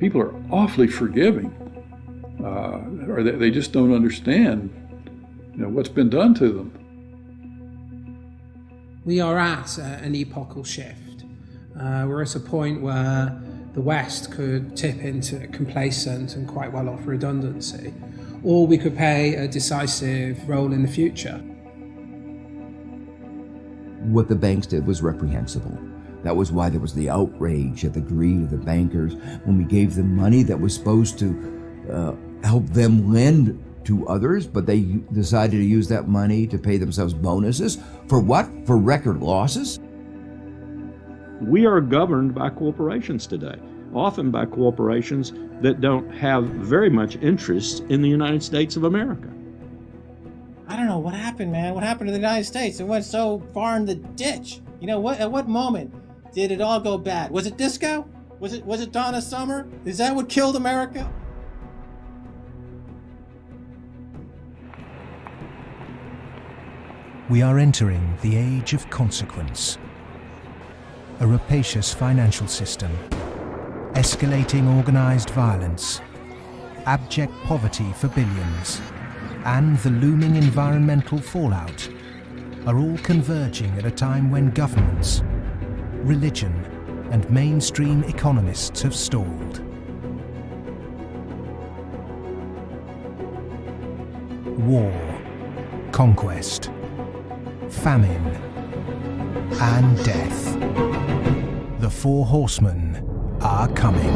People are awfully forgiving, or they just don't understand, what's been done to them. We are at an epochal shift. We're at a point where the West could tip into complacent and quite well off redundancy, or we could play a decisive role in the future. What the banks did was reprehensible. That was why there was the outrage at the greed of the bankers when we gave them money that was supposed to help them lend to others, but they decided to use that money to pay themselves bonuses. For what? For record losses? We are governed by corporations today, often by corporations that don't have very much interest in the United States of America. I don't know what happened, man. What happened to the United States? It went so far in the ditch. At what moment did it all go bad? Was it disco? Was it Donna Summer? Is that what killed America? We are entering the age of consequence. A rapacious financial system, escalating organized violence, abject poverty for billions, and the looming environmental fallout are all converging at a time when governments, religion, and mainstream economists have stalled. War, conquest, famine, and death. The four horsemen are coming.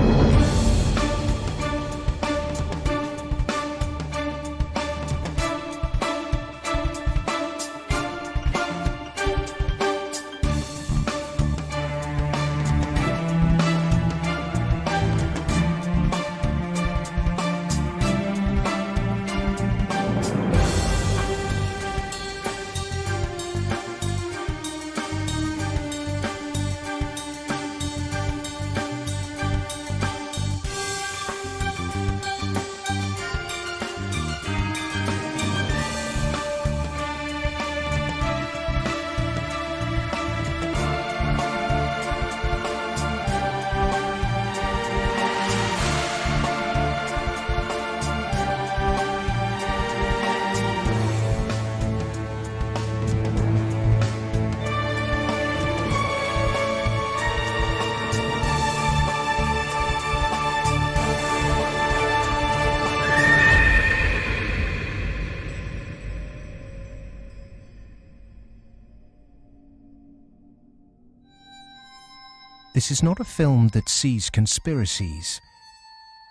This is not a film that sees conspiracies.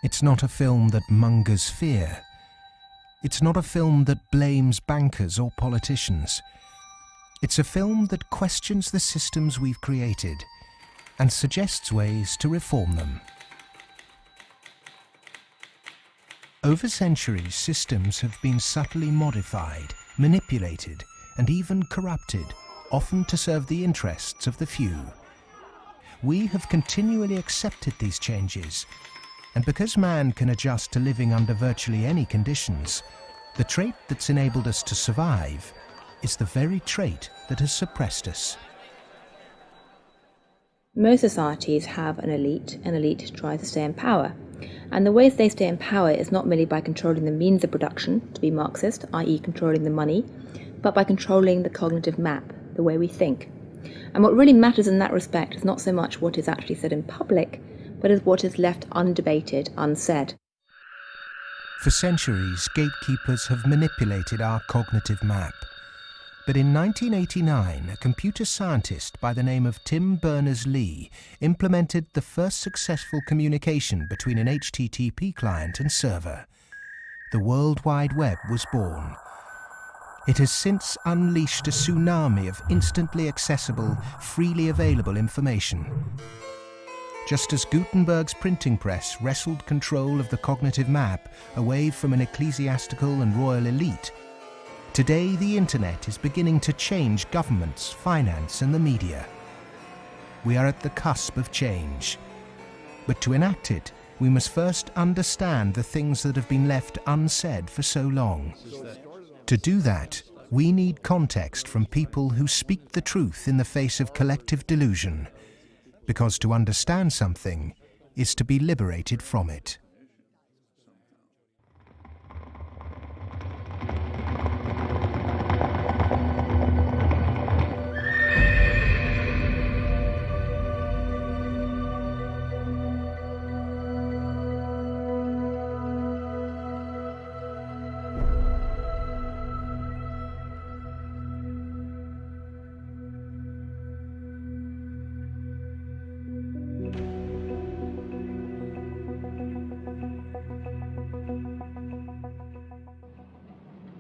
It's not a film that mongers fear. It's not a film that blames bankers or politicians. It's a film that questions the systems we've created and suggests ways to reform them. Over centuries, systems have been subtly modified, manipulated, and even corrupted, often to serve the interests of the few. We have continually accepted these changes, and because man can adjust to living under virtually any conditions, the trait that's enabled us to survive is the very trait that has suppressed us. Most societies have an elite tries to stay in power, and the ways they stay in power is not merely by controlling the means of production, to be Marxist, i.e. controlling the money, but by controlling the cognitive map, the way we think. And what really matters in that respect is not so much what is actually said in public, but is what is left undebated, unsaid. For centuries, gatekeepers have manipulated our cognitive map. But in 1989, a computer scientist by the name of Tim Berners-Lee implemented the first successful communication between an HTTP client and server. The World Wide Web was born. It has since unleashed a tsunami of instantly accessible, freely available information. Just as Gutenberg's printing press wrestled control of the cognitive map away from an ecclesiastical and royal elite, today the internet is beginning to change governments, finance, and the media. We are at the cusp of change. But to enact it, we must first understand the things that have been left unsaid for so long. To do that, we need context from people who speak the truth in the face of collective delusion. Because to understand something, is to be liberated from it.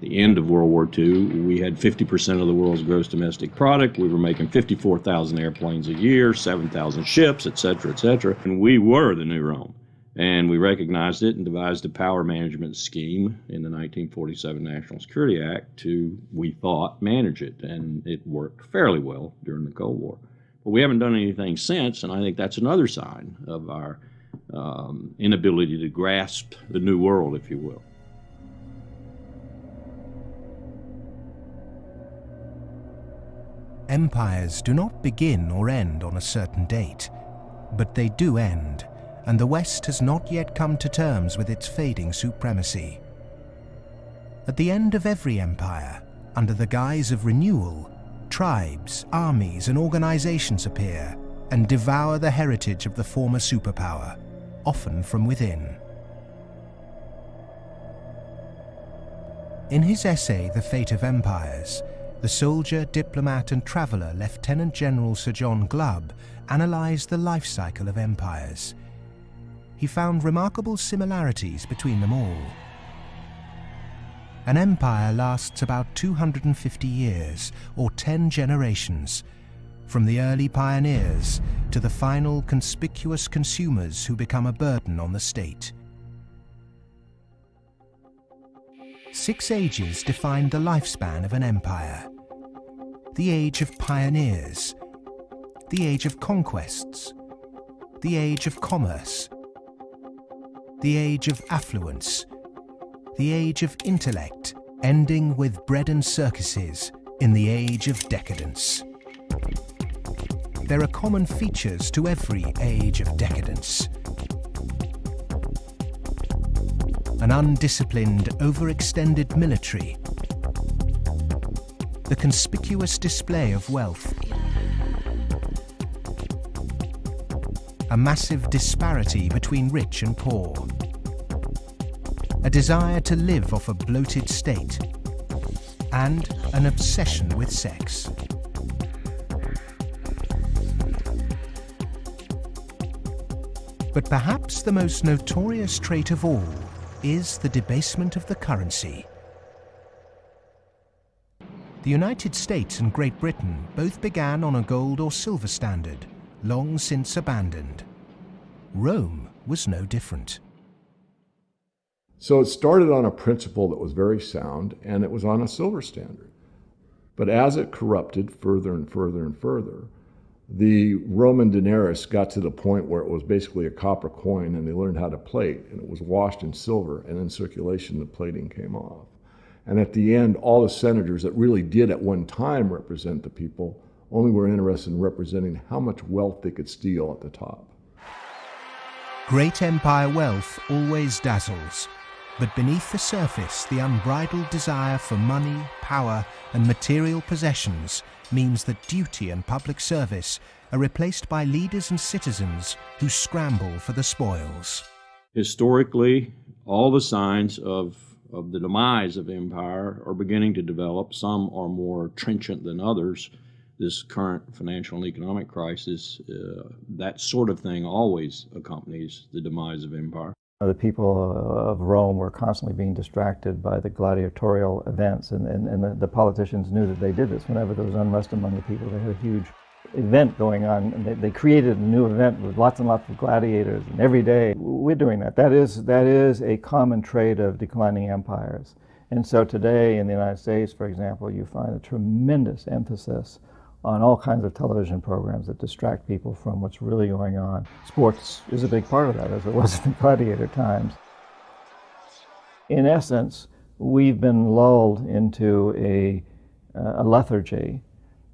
The end of World War II, we had 50% of the world's gross domestic product. We were making 54,000 airplanes a year, 7,000 ships, et cetera, and we were the new Rome. And we recognized it and devised a power management scheme in the 1947 National Security Act to, we thought, manage it. And it worked fairly well during the Cold War. But we haven't done anything since, and I think that's another sign of our inability to grasp the new world, if you will. Empires do not begin or end on a certain date, but they do end, and the West has not yet come to terms with its fading supremacy. At the end of every empire, under the guise of renewal, tribes, armies, and organizations appear and devour the heritage of the former superpower, often from within. In his essay, The Fate of Empires, the soldier, diplomat, and traveller Lieutenant General Sir John Glubb analysed the life cycle of empires. He found remarkable similarities between them all. An empire lasts about 250 years, or 10 generations, from the early pioneers to the final conspicuous consumers who become a burden on the state. 6 ages defined the lifespan of an empire. The age of pioneers, the age of conquests, the age of commerce, the age of affluence, the age of intellect, ending with bread and circuses in the age of decadence. There are common features to every age of decadence. An undisciplined, overextended military, the conspicuous display of wealth, a massive disparity between rich and poor, a desire to live off a bloated state, and an obsession with sex. But perhaps the most notorious trait of all is the debasement of the currency. The United States and Great Britain both began on a gold or silver standard, long since abandoned. Rome was no different. So it started on a principle that was very sound, and it was on a silver standard. But as it corrupted further and further and further, the Roman denarius got to the point where it was basically a copper coin, and they learned how to plate, and it was washed in silver, and in circulation the plating came off. And at the end, all the senators that really did at one time represent the people only were interested in representing how much wealth they could steal at the top. Great empire wealth always dazzles, but beneath the surface, the unbridled desire for money, power, and material possessions means that duty and public service are replaced by leaders and citizens who scramble for the spoils. Historically, all the signs of the demise of empire are beginning to develop. Some are more trenchant than others. This current financial and economic crisis, that sort of thing always accompanies the demise of empire. The people of Rome were constantly being distracted by the gladiatorial events, and the politicians knew that they did this. Whenever there was unrest among the people, they had a huge event going on, and they created a new event with lots and lots of gladiators, and every day we're doing that. That is a common trait of declining empires. And so today in the United States, for example, you find a tremendous emphasis on all kinds of television programs that distract people from what's really going on. Sports is a big part of that, as it was in the gladiator times. In essence, we've been lulled into a lethargy,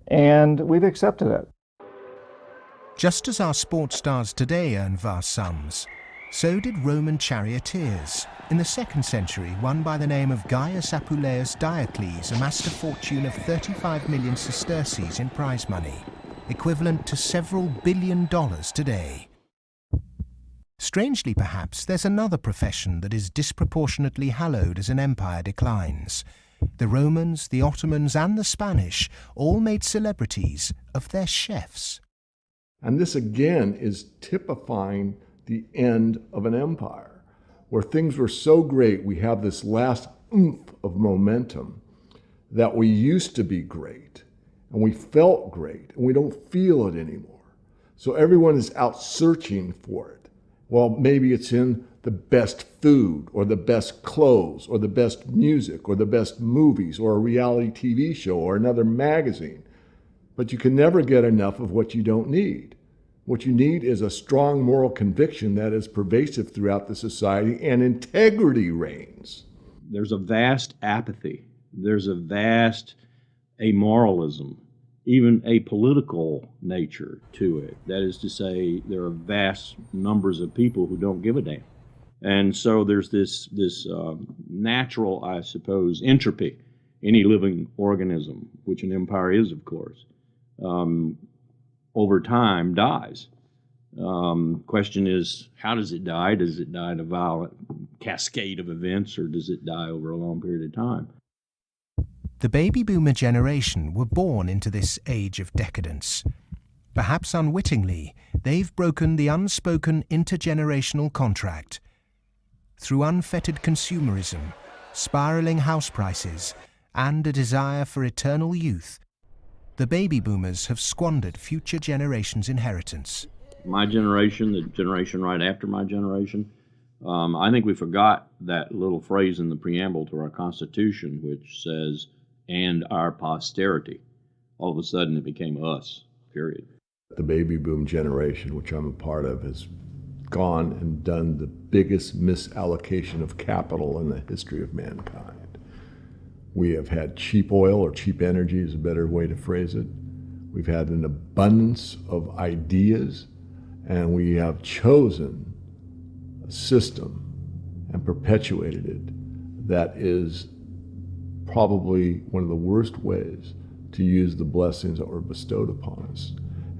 and we've accepted it. Just as our sports stars today earn vast sums, so did Roman charioteers. In the 2nd century, one by the name of Gaius Apuleius Diocles amassed a fortune of 35 million sesterces in prize money, equivalent to several $1 billion today. Strangely perhaps, there's another profession that is disproportionately hallowed as an empire declines. The Romans, the Ottomans and the Spanish all made celebrities of their chefs. And this again is typifying the end of an empire, where things were so great, we have this last oomph of momentum that we used to be great, and we felt great, and we don't feel it anymore. So everyone is out searching for it. Well, maybe it's in the best food, or the best clothes, or the best music, or the best movies, or a reality TV show, or another magazine. But you can never get enough of what you don't need. What you need is a strong moral conviction that is pervasive throughout the society, and integrity reigns. There's a vast apathy. There's a vast amoralism, even a political nature to it. That is to say, there are vast numbers of people who don't give a damn. And so there's this natural, I suppose, entropy. Any living organism, which an empire is, of course, over time dies. Question is, how does it die? Does it die in a violent cascade of events, or does it die over a long period of time? The baby boomer generation were born into this age of decadence. Perhaps unwittingly, they've broken the unspoken intergenerational contract. Through unfettered consumerism, spiraling house prices, and a desire for eternal youth, the baby boomers have squandered future generations' inheritance. My generation, the generation right after my generation, I think we forgot that little phrase in the preamble to our Constitution, which says, and our posterity. All of a sudden it became us, period. The baby boom generation, which I'm a part of, has gone and done the biggest misallocation of capital in the history of mankind. We have had cheap oil, or cheap energy is a better way to phrase it. We've had an abundance of ideas, and we have chosen a system and perpetuated it that is probably one of the worst ways to use the blessings that were bestowed upon us.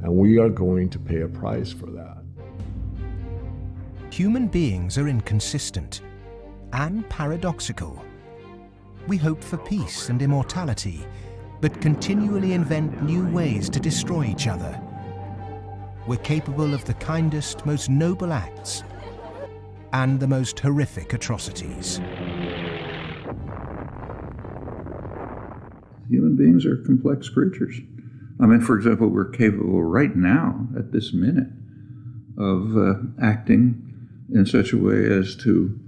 And we are going to pay a price for that. Human beings are inconsistent and paradoxical. We hope for peace and immortality, but continually invent new ways to destroy each other. We're capable of the kindest, most noble acts and the most horrific atrocities. Human beings are complex creatures. I mean, for example, we're capable right now, at this minute, of acting in such a way as to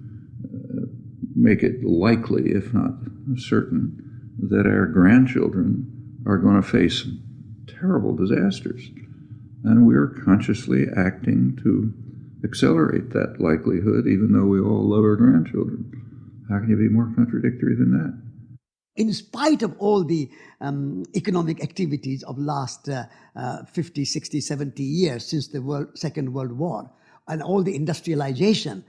make it likely, if not certain, that our grandchildren are going to face terrible disasters. And we're consciously acting to accelerate that likelihood, even though we all love our grandchildren. How can you be more contradictory than that? In spite of all the economic activities of last 50, 60, 70 years since the Second World War, and all the industrialization,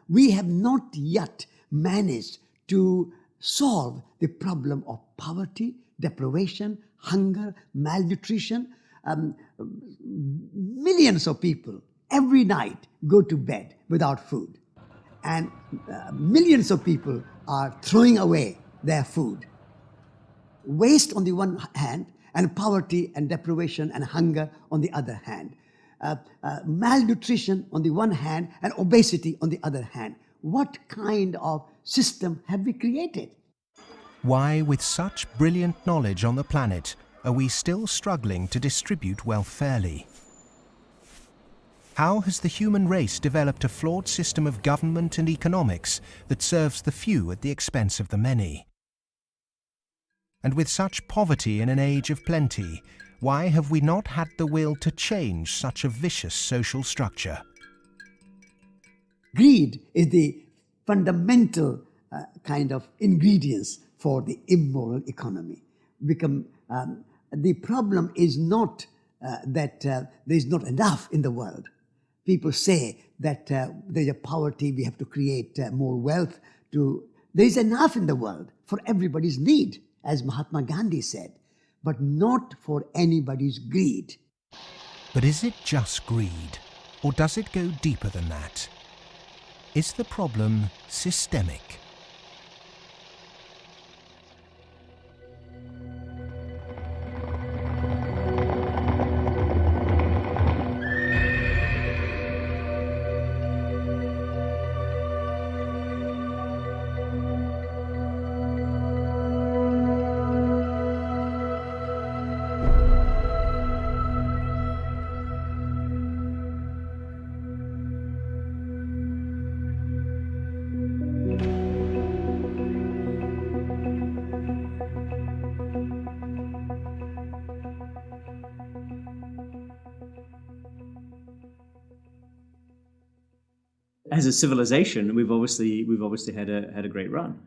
we have not yet managed to solve the problem of poverty, deprivation, hunger, malnutrition. Millions of people every night go to bed without food, and millions of people are throwing away their food. Waste on the one hand, and poverty and deprivation and hunger on the other hand. Malnutrition on the one hand, and obesity on the other hand. What kind of system have we created? Why, with such brilliant knowledge on the planet, are we still struggling to distribute wealth fairly? How has the human race developed a flawed system of government and economics that serves the few at the expense of the many? And with such poverty in an age of plenty, why have we not had the will to change such a vicious social structure? Greed is the fundamental kind of ingredients for the immoral economy. The problem is not that there's not enough in the world. People say that there's a poverty, we have to create more wealth. There's enough in the world for everybody's need, as Mahatma Gandhi said, but not for anybody's greed. But is it just greed, or does it go deeper than that? Is the problem systemic? As a civilization, we've obviously had a great run.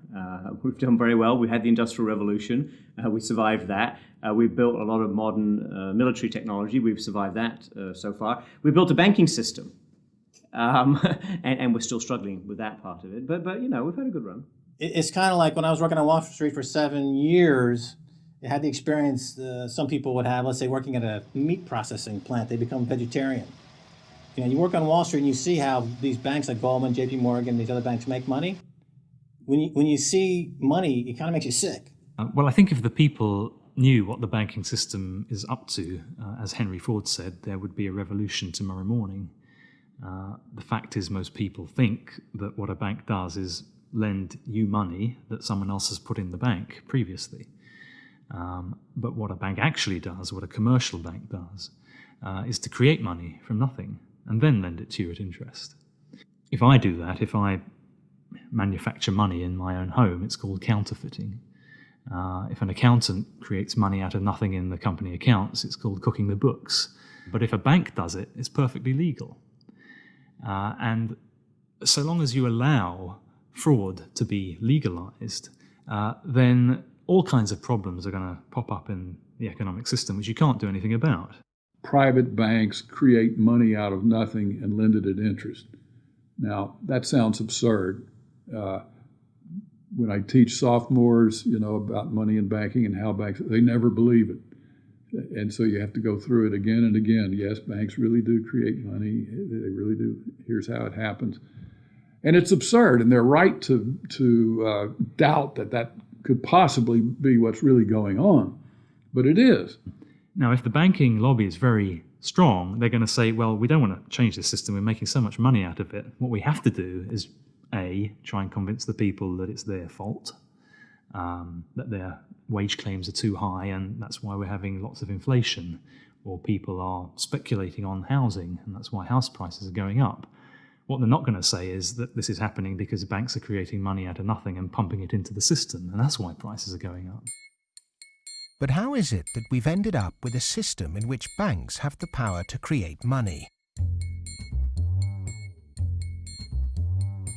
We've done very well. We had the Industrial Revolution. We survived that. We've built a lot of modern military technology. We've survived that so far. We built a banking system, and we're still struggling with that part of it. But we've had a good run. It's kind of like when I was working on Wall Street for 7 years. I had the experience some people would have. Let's say working at a meat processing plant, they become vegetarian. You work on Wall Street and you see how these banks like Goldman, JP Morgan, these other banks make money. When you see money, it kind of makes you sick. Well, I think if the people knew what the banking system is up to, as Henry Ford said, there would be a revolution tomorrow morning. The fact is, most people think that what a bank does is lend you money that someone else has put in the bank previously. But what a bank actually does, what a commercial bank does, is to create money from nothing and then lend it to you at interest. If I do that, if I manufacture money in my own home, it's called counterfeiting. If an accountant creates money out of nothing in the company accounts, it's called cooking the books. But if a bank does it, it's perfectly legal. And so long as you allow fraud to be legalized, then all kinds of problems are going to pop up in the economic system, which you can't do anything about. Private banks create money out of nothing and lend it at interest. Now, that sounds absurd. When I teach sophomores, about money in banking and how banks, they never believe it. And so you have to go through it again and again. Yes, banks really do create money. They really do. Here's how it happens. And it's absurd, and they're right to doubt that could possibly be what's really going on. But it is. Now, if the banking lobby is very strong, they're going to say, well, we don't want to change the system. We're making so much money out of it. What we have to do is, A, try and convince the people that it's their fault, that their wage claims are too high, and that's why we're having lots of inflation, or people are speculating on housing, and that's why house prices are going up. What they're not going to say is that this is happening because banks are creating money out of nothing and pumping it into the system, and that's why prices are going up. But how is it that we've ended up with a system in which banks have the power to create money?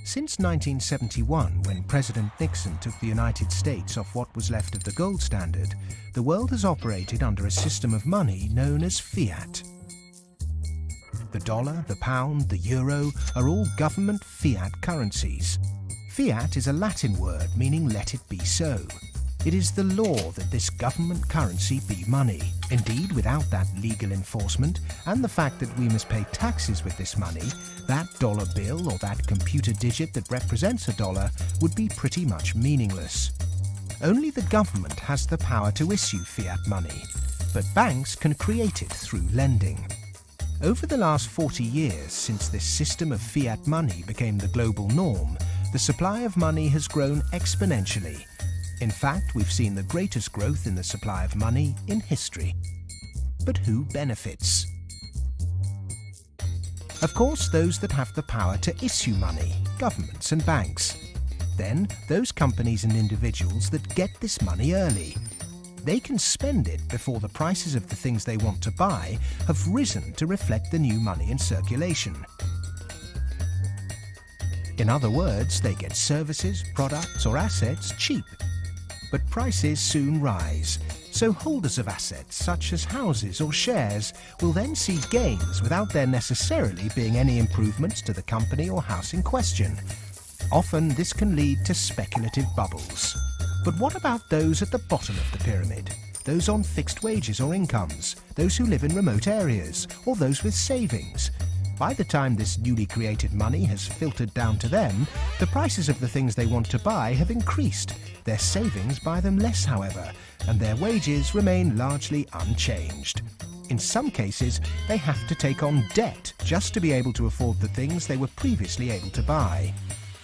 Since 1971, when President Nixon took the United States off what was left of the gold standard, the world has operated under a system of money known as fiat. The dollar, the pound, the euro are all government fiat currencies. Fiat is a Latin word meaning let it be so. It is the law that this government currency be money. Indeed, without that legal enforcement and the fact that we must pay taxes with this money, that dollar bill or that computer digit that represents a dollar would be pretty much meaningless. Only the government has the power to issue fiat money, but banks can create it through lending. Over the last 40 years, since this system of fiat money became the global norm, the supply of money has grown exponentially. In fact, we've seen the greatest growth in the supply of money in history. But who benefits? Of course, those that have the power to issue money, governments and banks. Then, those companies and individuals that get this money early. They can spend it before the prices of the things they want to buy have risen to reflect the new money in circulation. In other words, they get services, products or assets cheap. But prices soon rise, So holders of assets such as houses or shares will then see gains without there necessarily being any improvements to the company or house in question. Often this can lead to speculative bubbles. But what about those at the bottom of the pyramid? Those on fixed wages or incomes, those who live in remote areas, or those with savings? By the time this newly created money has filtered down to them, the prices of the things they want to buy have increased. Their savings buy them less, however, and their wages remain largely unchanged. In some cases, they have to take on debt just to be able to afford the things they were previously able to buy,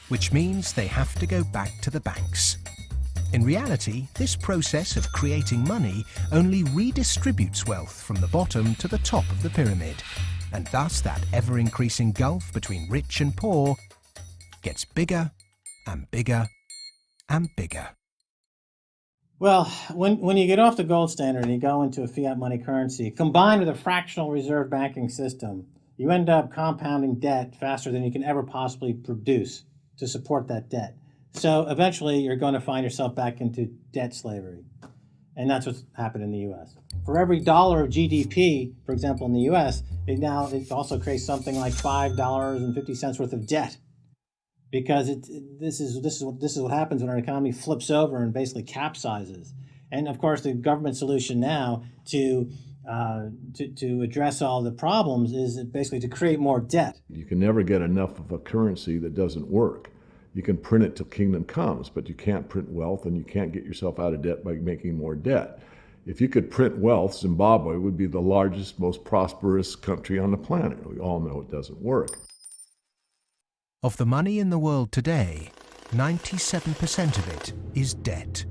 which means they have to go back to the banks. In reality, this process of creating money only redistributes wealth from the bottom to the top of the pyramid, and thus that ever-increasing gulf between rich and poor gets bigger and bigger and bigger. Well, when you get off the gold standard and you go into a fiat money currency, combined with a fractional reserve banking system, you end up compounding debt faster than you can ever possibly produce to support that debt. So eventually you're going to find yourself back into debt slavery. And that's what's happened in the U.S. For every dollar of GDP, for example, in the U.S., it also creates something like $5.50 worth of debt, because this is what happens when our economy flips over and basically capsizes. And of course, the government solution now to address all the problems is basically to create more debt. You can never get enough of a currency that doesn't work. You can print it till kingdom comes, but you can't print wealth, and you can't get yourself out of debt by making more debt. If you could print wealth, Zimbabwe would be the largest, most prosperous country on the planet. We all know it doesn't work. Of the money in the world today, 97% of it is debt.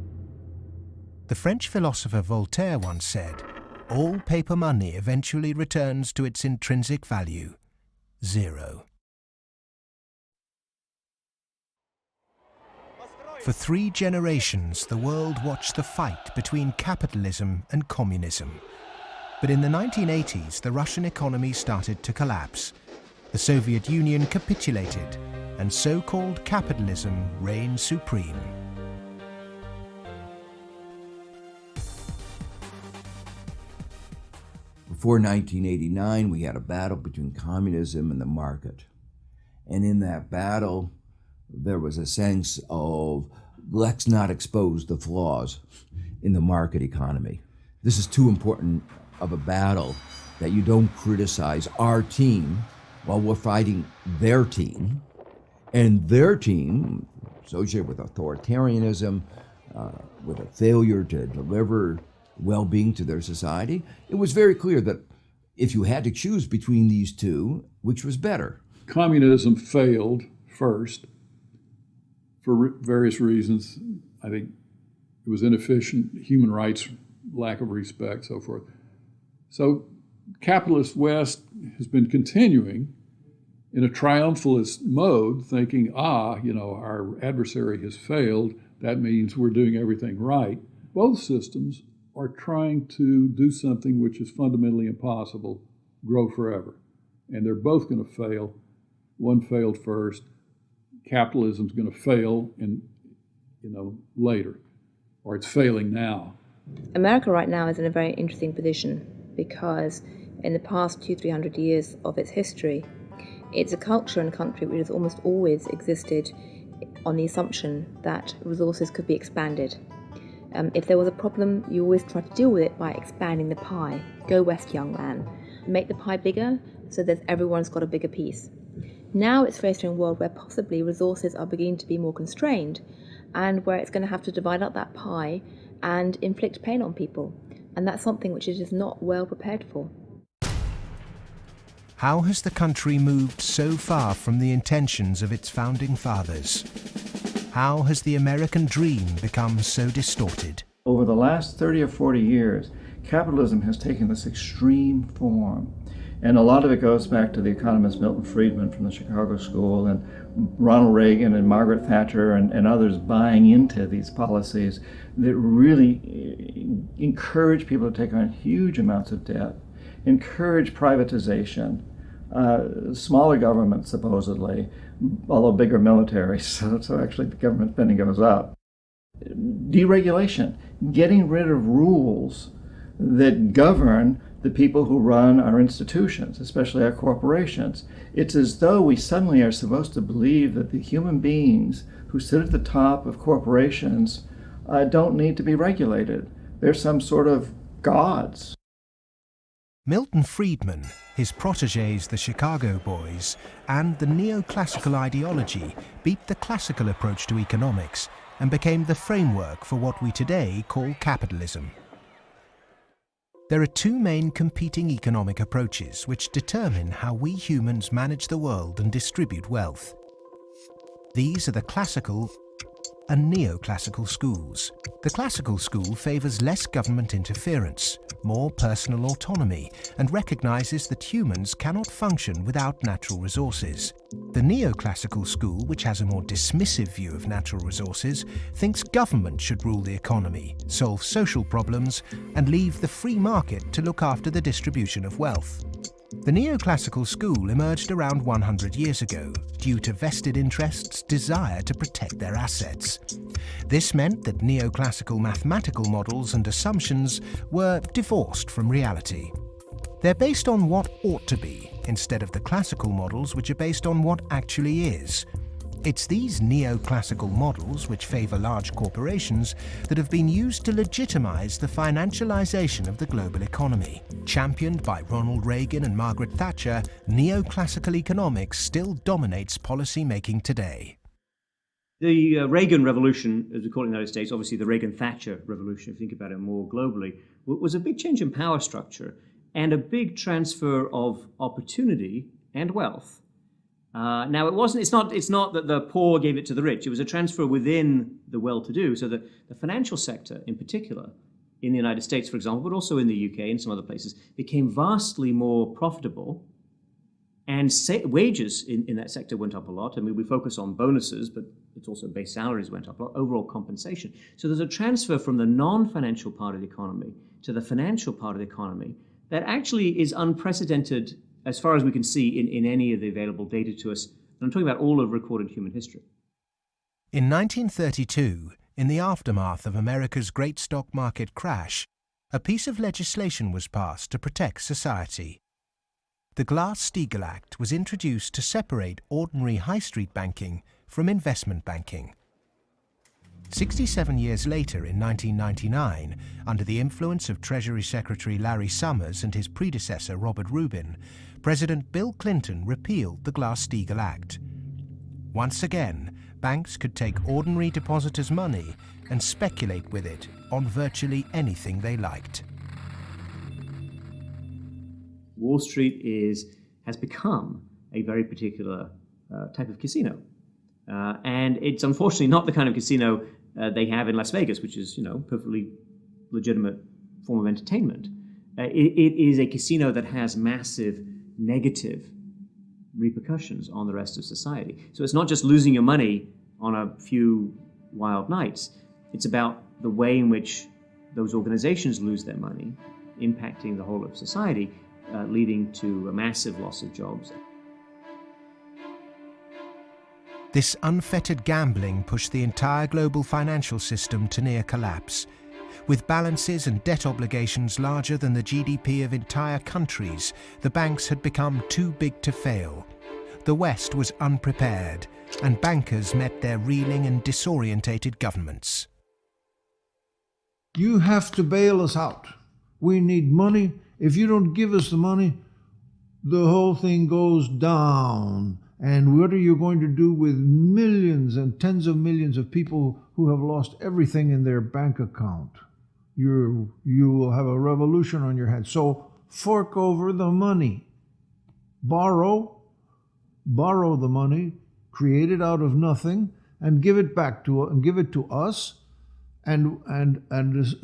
The French philosopher Voltaire once said, "All paper money eventually returns to its intrinsic value, zero." For 3 generations, the world watched the fight between capitalism and communism. But in the 1980s, the Russian economy started to collapse. The Soviet Union capitulated, and so-called capitalism reigned supreme. Before 1989, we had a battle between communism and the market. And in that battle, there was a sense of, let's not expose the flaws in the market economy. This is too important of a battle that you don't criticize our team while we're fighting their team. And their team, associated with authoritarianism, with a failure to deliver well-being to their society, it was very clear that if you had to choose between these two, which was better? Communism failed first for various reasons. I think it was inefficient, human rights, lack of respect, so forth. So capitalist West has been continuing in a triumphalist mode, thinking, our adversary has failed. That means we're doing everything right. Both systems are trying to do something which is fundamentally impossible, grow forever. And they're both going to fail. One failed first. Capitalism's going to fail later, or it's failing now. America right now is in a very interesting position because in the past 200-300 years of its history, it's a culture and a country which has almost always existed on the assumption that resources could be expanded. If there was a problem, you always try to deal with it by expanding the pie. Go west, young man. Make the pie bigger so that everyone's got a bigger piece. Now it's facing a world where possibly resources are beginning to be more constrained and where it's going to have to divide up that pie and inflict pain on people. And that's something which it is not well prepared for. How has the country moved so far from the intentions of its founding fathers? How has the American dream become so distorted? Over the last 30 or 40 years, capitalism has taken this extreme form. And a lot of it goes back to the economist Milton Friedman from the Chicago School and Ronald Reagan and Margaret Thatcher and others buying into these policies that really encourage people to take on huge amounts of debt, encourage privatization, smaller government supposedly, although bigger military, so actually the government spending goes up. Deregulation, getting rid of rules that govern the people who run our institutions, especially our corporations. It's as though we suddenly are supposed to believe that the human beings who sit at the top of corporations don't need to be regulated. They're some sort of gods. Milton Friedman, his protégés the Chicago Boys, and the neoclassical ideology beat the classical approach to economics and became the framework for what we today call capitalism. There are two main competing economic approaches which determine how we humans manage the world and distribute wealth. These are the classical and neoclassical schools. The classical school favours less government interference, more personal autonomy, and recognises that humans cannot function without natural resources. The neoclassical school, which has a more dismissive view of natural resources, thinks government should rule the economy, solve social problems, and leave the free market to look after the distribution of wealth. The neoclassical school emerged around 100 years ago due to vested interests' desire to protect their assets. This meant that neoclassical mathematical models and assumptions were divorced from reality. They're based on what ought to be, instead of the classical models which are based on what actually is. It's these neoclassical models, which favour large corporations, that have been used to legitimise the financialisation of the global economy. Championed by Ronald Reagan and Margaret Thatcher, neoclassical economics still dominates policy-making today. The Reagan Revolution, as we call it in the United States, obviously the Reagan-Thatcher Revolution, if you think about it more globally, was a big change in power structure and a big transfer of opportunity and wealth. Now, it's not that the poor gave it to the rich. It was a transfer within the well-to-do, so that the financial sector in particular, in the United States, for example, but also in the UK and some other places, became vastly more profitable, and wages in that sector went up a lot. I mean, we focus on bonuses, but it's also base salaries went up a lot, overall compensation. So there's a transfer from the non-financial part of the economy to the financial part of the economy that actually is unprecedented as far as we can see in any of the available data to us. And I'm talking about all of recorded human history. In 1932, in the aftermath of America's great stock market crash, a piece of legislation was passed to protect society. The Glass-Steagall Act was introduced to separate ordinary high street banking from investment banking. 67 years later, in 1999, under the influence of Treasury Secretary Larry Summers and his predecessor Robert Rubin, President Bill Clinton repealed the Glass-Steagall Act. Once again, banks could take ordinary depositors' money and speculate with it on virtually anything they liked. Wall Street has become a very particular type of casino. And it's unfortunately not the kind of casino they have in Las Vegas, which is, perfectly legitimate form of entertainment. It is a casino that has massive negative repercussions on the rest of society. So it's not just losing your money on a few wild nights. It's about the way in which those organizations lose their money, impacting the whole of society, leading to a massive loss of jobs. This unfettered gambling pushed the entire global financial system to near collapse. With balances and debt obligations larger than the GDP of entire countries, the banks had become too big to fail. The West was unprepared, and bankers met their reeling and disorientated governments. You have to bail us out. We need money. If you don't give us the money, the whole thing goes down. And what are you going to do with millions and tens of millions of people who have lost everything in their bank account? You will have a revolution on your hands. So fork over the money. Borrow the money, create it out of nothing, and give it back to us, and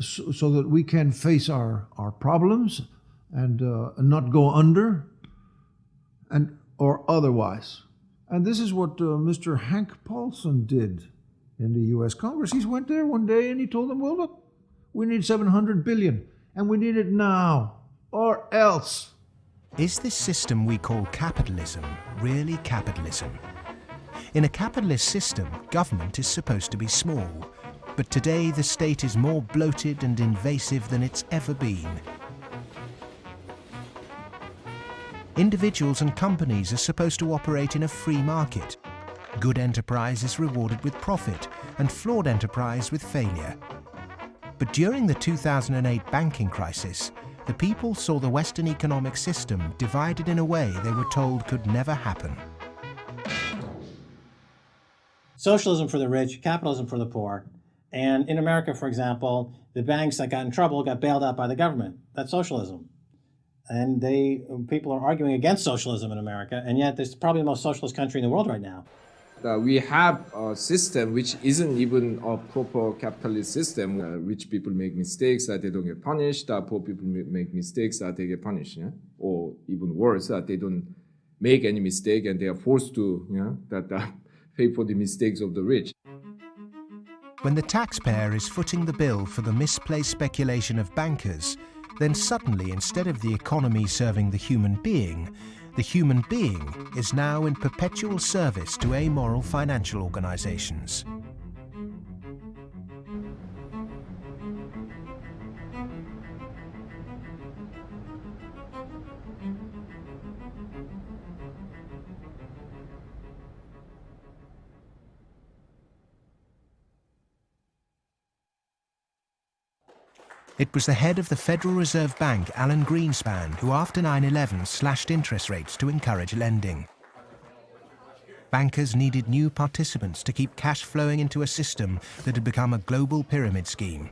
so that we can face our problems and not go under, or otherwise. And this is what Mr. Hank Paulson did in the U.S. Congress. He went there one day and he told them, well, look, we need $700 billion, and we need it now, or else. Is this system we call capitalism really capitalism? In a capitalist system, government is supposed to be small, But today the state is more bloated and invasive than it's ever been. Individuals and companies are supposed to operate in a free market. Good enterprise is rewarded with profit, and flawed enterprise with failure. But during the 2008 banking crisis, the people saw the Western economic system divided in a way they were told could never happen. Socialism for the rich, capitalism for the poor. And in America, for example, the banks that got in trouble got bailed out by the government. That's socialism. And people are arguing against socialism in America, and yet it's probably the most socialist country in the world right now. We have a system which isn't even a proper capitalist system. Rich people make mistakes that they don't get punished. Poor people make mistakes that they get punished. Yeah? Or even worse, that they don't make any mistake and they are forced to pay for the mistakes of the rich. When the taxpayer is footing the bill for the misplaced speculation of bankers, then suddenly, instead of the economy serving the human being is now in perpetual service to amoral financial organizations. It was the head of the Federal Reserve Bank, Alan Greenspan, who after 9/11 slashed interest rates to encourage lending. Bankers needed new participants to keep cash flowing into a system that had become a global pyramid scheme.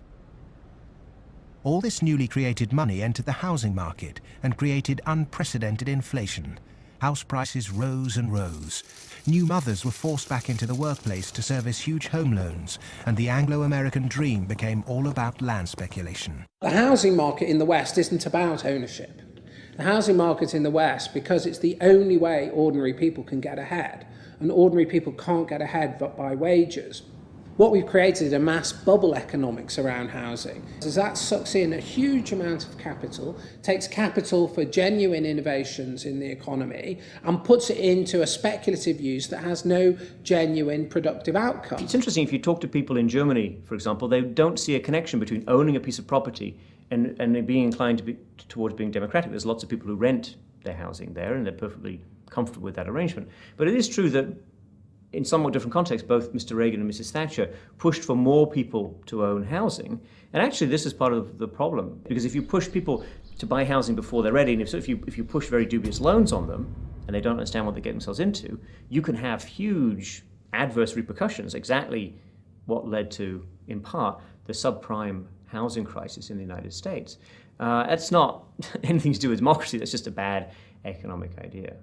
All this newly created money entered the housing market and created unprecedented inflation. House prices rose and rose. New mothers were forced back into the workplace to service huge home loans, and the Anglo-American dream became all about land speculation. The housing market in the West isn't about ownership. The housing market in the West, because it's the only way ordinary people can get ahead, and ordinary people can't get ahead but by wages. What we've created is a mass bubble economics around housing. As that sucks in a huge amount of capital, takes capital for genuine innovations in the economy, and puts it into a speculative use that has no genuine productive outcome. It's interesting, if you talk to people in Germany, for example, they don't see a connection between owning a piece of property and being inclined towards being democratic. There's lots of people who rent their housing there, and they're perfectly comfortable with that arrangement. But it is true that in somewhat different contexts, both Mr. Reagan and Mrs. Thatcher pushed for more people to own housing. And actually, this is part of the problem, because if you push people to buy housing before they're ready, and if you push very dubious loans on them, and they don't understand what they get themselves into, you can have huge adverse repercussions, exactly what led to, in part, the subprime housing crisis in the United States. That's not anything to do with democracy, that's just a bad economic idea.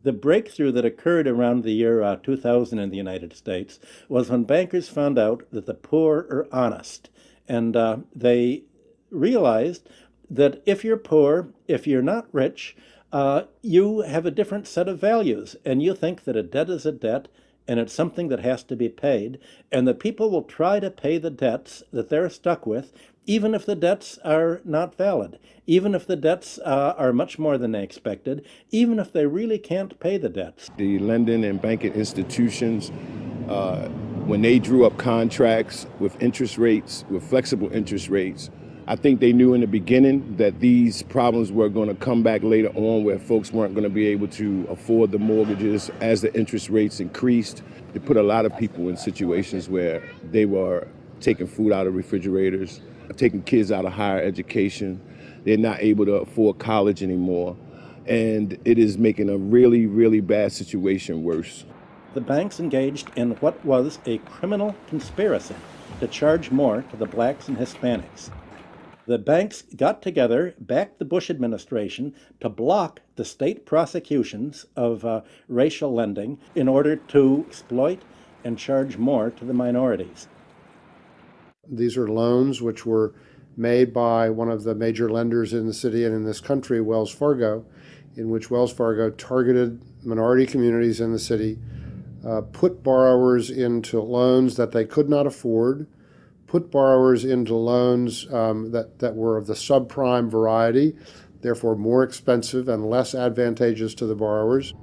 The breakthrough that occurred around the year 2000 in the United States was when bankers found out that the poor are honest. And they realized that if you're poor, if you're not rich, you have a different set of values. And you think that a debt is a debt, and it's something that has to be paid. And that people will try to pay the debts that they're stuck with, even if the debts are not valid, even if the debts are much more than they expected, even if they really can't pay the debts. The lending and banking institutions, when they drew up contracts with interest rates, with flexible interest rates, I think they knew in the beginning that these problems were going to come back later on, where folks weren't going to be able to afford the mortgages as the interest rates increased. They put a lot of people in situations where they were taking food out of refrigerators, taking kids out of higher education. They're not able to afford college anymore. And it is making a really, really bad situation worse. The banks engaged in what was a criminal conspiracy to charge more to the blacks and Hispanics. The banks got together, backed the Bush administration to block the state prosecutions of racial lending in order to exploit and charge more to the minorities. These are loans which were made by one of the major lenders in the city and in this country, Wells Fargo, in which Wells Fargo targeted minority communities in the city, put borrowers into loans that they could not afford, put borrowers into loans that were of the subprime variety, therefore more expensive and less advantageous to the borrowers.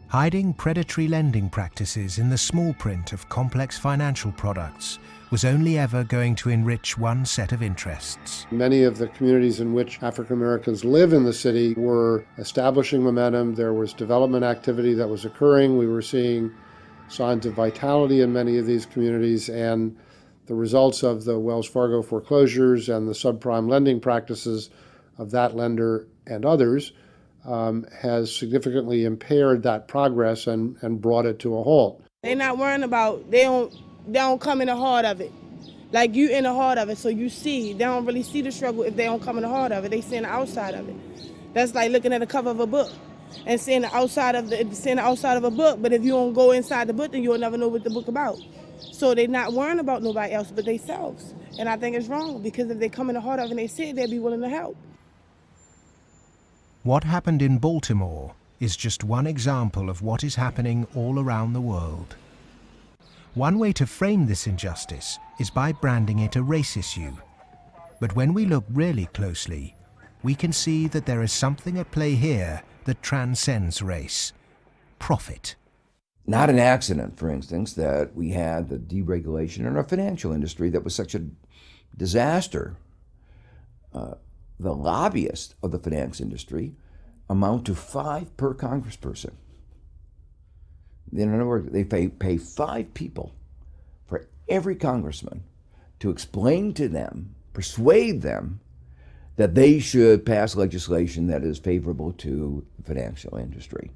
Hiding predatory lending practices in the small print of complex financial products was only ever going to enrich one set of interests. Many of the communities in which African Americans live in the city were establishing momentum. There was development activity that was occurring. We were seeing signs of vitality in many of these communities, and the results of the Wells Fargo foreclosures and the subprime lending practices of that lender and others has significantly impaired that progress and brought it to a halt. They're not worrying about, they don't come in the heart of it. Like you in the heart of it, so you see. They don't really see the struggle if they don't come in the heart of it. They see the outside of it. That's like looking at the cover of a book and seeing the outside of a book, but if you don't go inside the book, then you'll never know what the book about. So they're not worrying about nobody else but themselves. And I think it's wrong, because if they come in the heart of it and they see it, they'll be willing to help. What happened in Baltimore is just one example of what is happening all around the world. One way to frame this injustice is by branding it a race issue. But when we look really closely, we can see that there is something at play here that transcends race: profit. Not an accident, for instance, that we had the deregulation in our financial industry that was such a disaster. The lobbyists of the finance industry amount to 5 per congressperson. In other words, they pay 5 people for every congressman to explain to them, persuade them, that they should pass legislation that is favorable to the financial industry.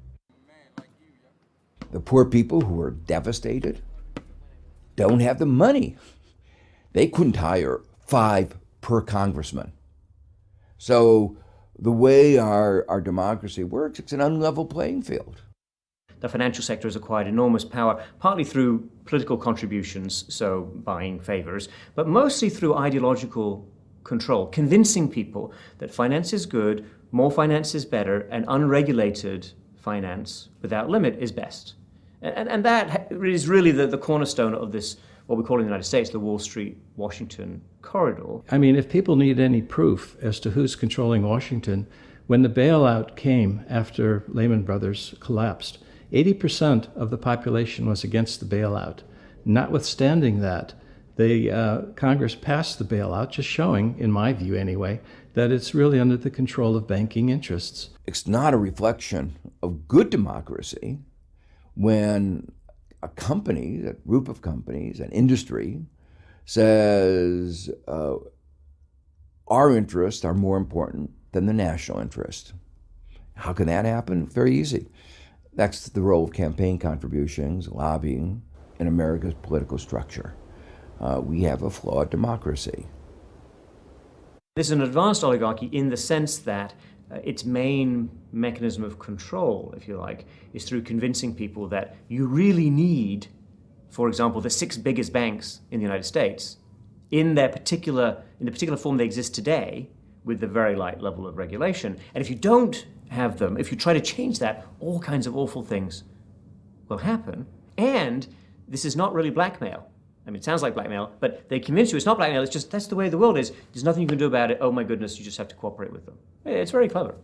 The poor people who are devastated don't have the money. They couldn't hire 5 per congressman. So the way our democracy works, it's an unlevel playing field. The financial sector has acquired enormous power, partly through political contributions, so buying favors, but mostly through ideological control, convincing people that finance is good, more finance is better, and unregulated finance without limit is best. And that is really the cornerstone of this, what we call in the United States, the Wall Street-Washington corridor. I mean, if people need any proof as to who's controlling Washington, when the bailout came after Lehman Brothers collapsed, 80% of the population was against the bailout. Notwithstanding that, Congress passed the bailout, just showing, in my view anyway, that it's really under the control of banking interests. It's not a reflection of good democracy when a company, a group of companies, an industry, says our interests are more important than the national interest. How can that happen? Very easy. That's the role of campaign contributions, lobbying, in America's political structure. We have a flawed democracy. This is an advanced oligarchy in the sense that its main mechanism of control, if you like, is through convincing people that you really need, for example, the 6 biggest banks in the United States in the particular form they exist today, with the very light level of regulation. And if you don't have them, if you try to change that, all kinds of awful things will happen. And this is not really blackmail. I mean, it sounds like blackmail, but they convince you it's not blackmail, it's just that's the way the world is. There's nothing you can do about it. Oh my goodness, you just have to cooperate with them. It's very clever.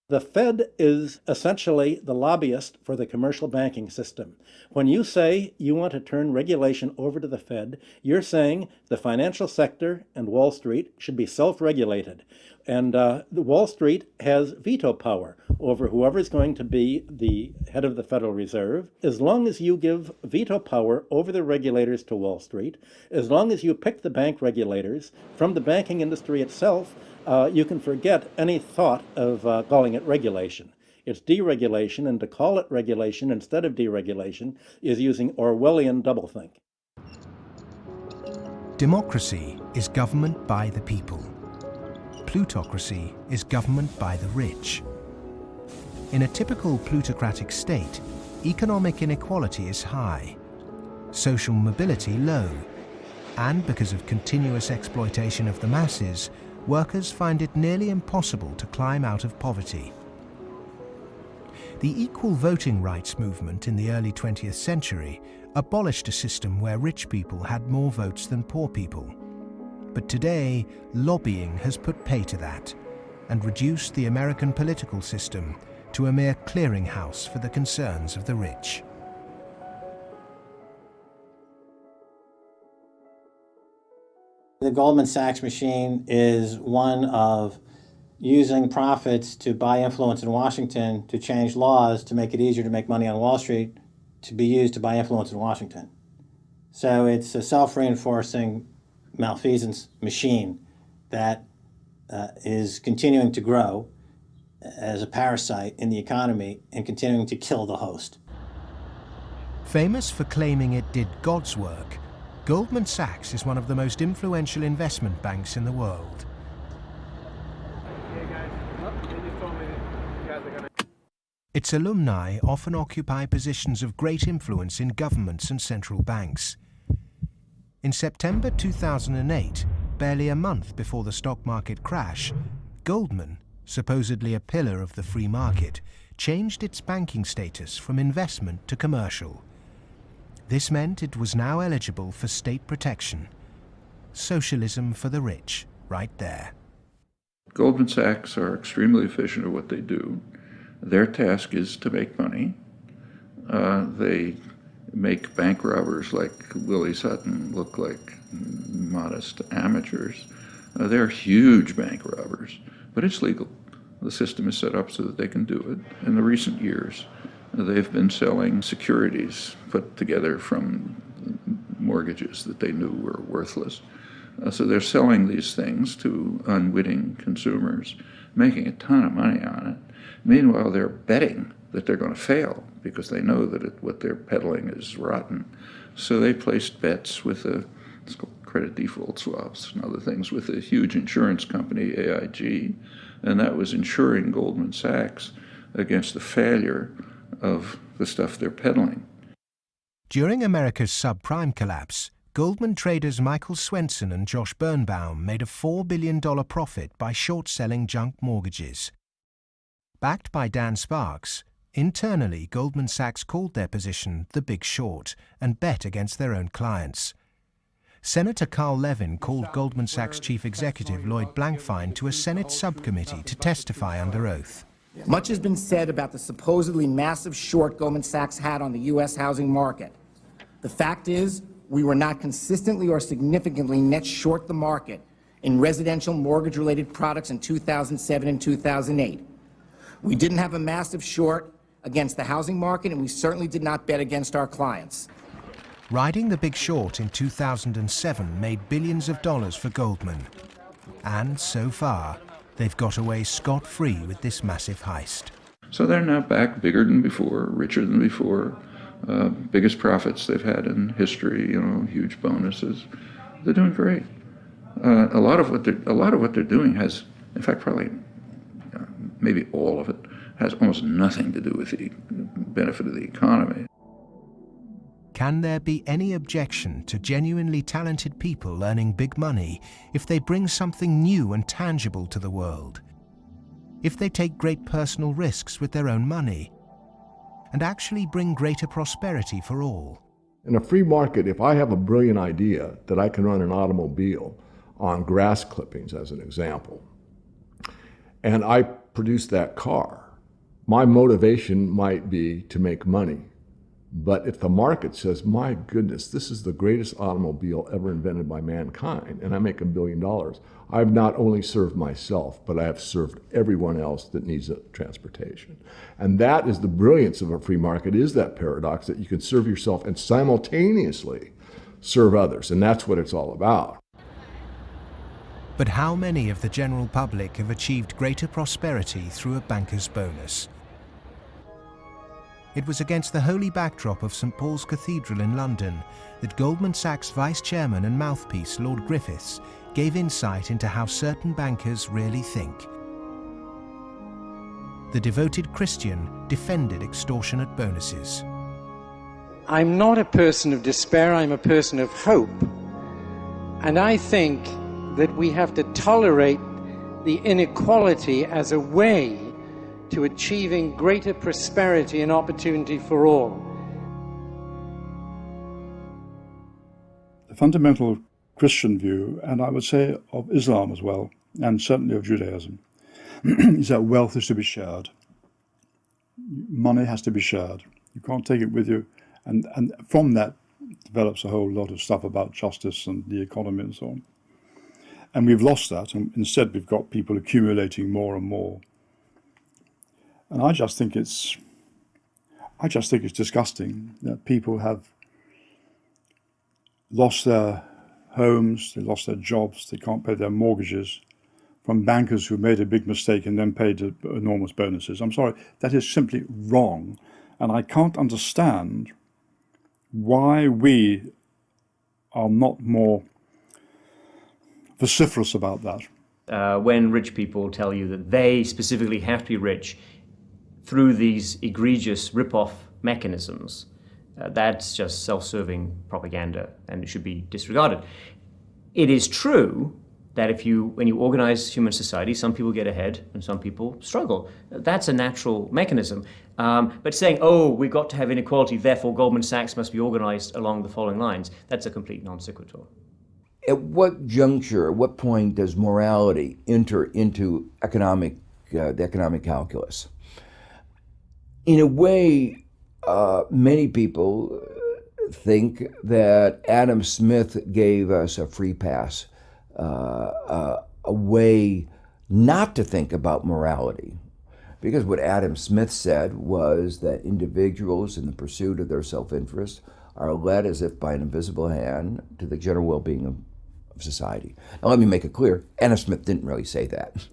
The Fed is essentially the lobbyist for the commercial banking system. When you say you want to turn regulation over to the Fed, you're saying the financial sector and Wall Street should be self-regulated. And the Wall Street has veto power over whoever is going to be the head of the Federal Reserve. As long as you give veto power over the regulators to Wall Street, as long as you pick the bank regulators from the banking industry itself, you can forget any thought of calling it regulation. It's deregulation, and to call it regulation instead of deregulation is using Orwellian doublethink. Democracy is government by the people. Plutocracy is government by the rich. In a typical plutocratic state, economic inequality is high, social mobility low, and because of continuous exploitation of the masses, workers find it nearly impossible to climb out of poverty. The equal voting rights movement in the early 20th century abolished a system where rich people had more votes than poor people. But today, lobbying has put pay to that and reduced the American political system to a mere clearinghouse for the concerns of the rich. The Goldman Sachs machine is one of using profits to buy influence in Washington to change laws to make it easier to make money on Wall Street to be used to buy influence in Washington. So it's a self-reinforcing malfeasance machine that is continuing to grow as a parasite in the economy and continuing to kill the host. Famous for claiming it did God's work, Goldman Sachs is one of the most influential investment banks in the world. Its alumni often occupy positions of great influence in governments and central banks. In September 2008, barely a month before the stock market crash, Goldman, supposedly a pillar of the free market, changed its banking status from investment to commercial. This meant it was now eligible for state protection. Socialism for the rich, right there. Goldman Sachs are extremely efficient at what they do. Their task is to make money. They make bank robbers like Willie Sutton look like modest amateurs. They're huge bank robbers, but it's legal. The system is set up so that they can do it. In the recent years, they've been selling securities put together from mortgages that they knew were worthless. So they're selling these things to unwitting consumers, making a ton of money on it. Meanwhile, they're betting that they're going to fail because they know that what they're peddling is rotten. So they placed bets with it's called credit default swaps and other things with a huge insurance company, AIG, and that was insuring Goldman Sachs against the failure of the stuff they're peddling. During America's subprime collapse, Goldman traders Michael Swenson and Josh Birnbaum made a $4 billion profit by short-selling junk mortgages. Backed by Dan Sparks, internally Goldman Sachs called their position the Big Short and bet against their own clients. Senator Carl Levin called Goldman Sachs chief executive Lloyd Blankfein to a Senate subcommittee to testify under oath. Much has been said about the supposedly massive short Goldman Sachs had on the U.S. housing market. The fact is, we were not consistently or significantly net short the market in residential mortgage-related products in 2007 and 2008. We didn't have a massive short against the housing market, and we certainly did not bet against our clients. Riding the Big Short in 2007 made billions of dollars for Goldman. And so far, they've got away scot-free with this massive heist. So they're now back bigger than before, richer than before, biggest profits they've had in history, huge bonuses. They're doing great. A lot of what they're doing has, in fact, probably maybe all of it, has almost nothing to do with the benefit of the economy. Can there be any objection to genuinely talented people earning big money if they bring something new and tangible to the world? If they take great personal risks with their own money and actually bring greater prosperity for all? In a free market, if I have a brilliant idea that I can run an automobile on grass clippings, as an example, and I produce that car, my motivation might be to make money. But if the market says, my goodness, this is the greatest automobile ever invented by mankind, and I make $1 billion, I've not only served myself, but I have served everyone else that needs transportation. And that is the brilliance of a free market, is that paradox that you can serve yourself and simultaneously serve others. And that's what it's all about. But how many of the general public have achieved greater prosperity through a banker's bonus? It was against the holy backdrop of St. Paul's Cathedral in London that Goldman Sachs vice chairman and mouthpiece Lord Griffiths gave insight into how certain bankers really think. The devoted Christian defended extortionate bonuses. I'm not a person of despair, I'm a person of hope. And I think that we have to tolerate the inequality as a way to achieving greater prosperity and opportunity for all. The fundamental Christian view, and I would say of Islam as well, and certainly of Judaism, is that wealth is to be shared. money has to be shared. You can't take it with you. And from that develops a whole lot of stuff about justice and the economy and so on. And we've lost that, and instead we've got people accumulating more and more. And I just think it's disgusting that people have lost their homes, they lost their jobs, they can't pay their mortgages from bankers who made a big mistake and then paid enormous bonuses. I'm sorry, that is simply wrong. And I can't understand why we are not more vociferous about that. When rich people tell you that they specifically have to be rich through these egregious rip-off mechanisms, that's just self-serving propaganda and it should be disregarded. It is true that when you organize human society, some people get ahead and some people struggle. That's a natural mechanism. But saying, oh, we've got to have inequality, therefore Goldman Sachs must be organized along the following lines, that's a complete non sequitur. At what juncture, at what point does morality enter into the economic calculus? In a way, many people think that Adam Smith gave us a free pass, a way not to think about morality. Because what Adam Smith said was that individuals in the pursuit of their self-interest are led as if by an invisible hand to the general well-being of society. Now let me make it clear, Adam Smith didn't really say that.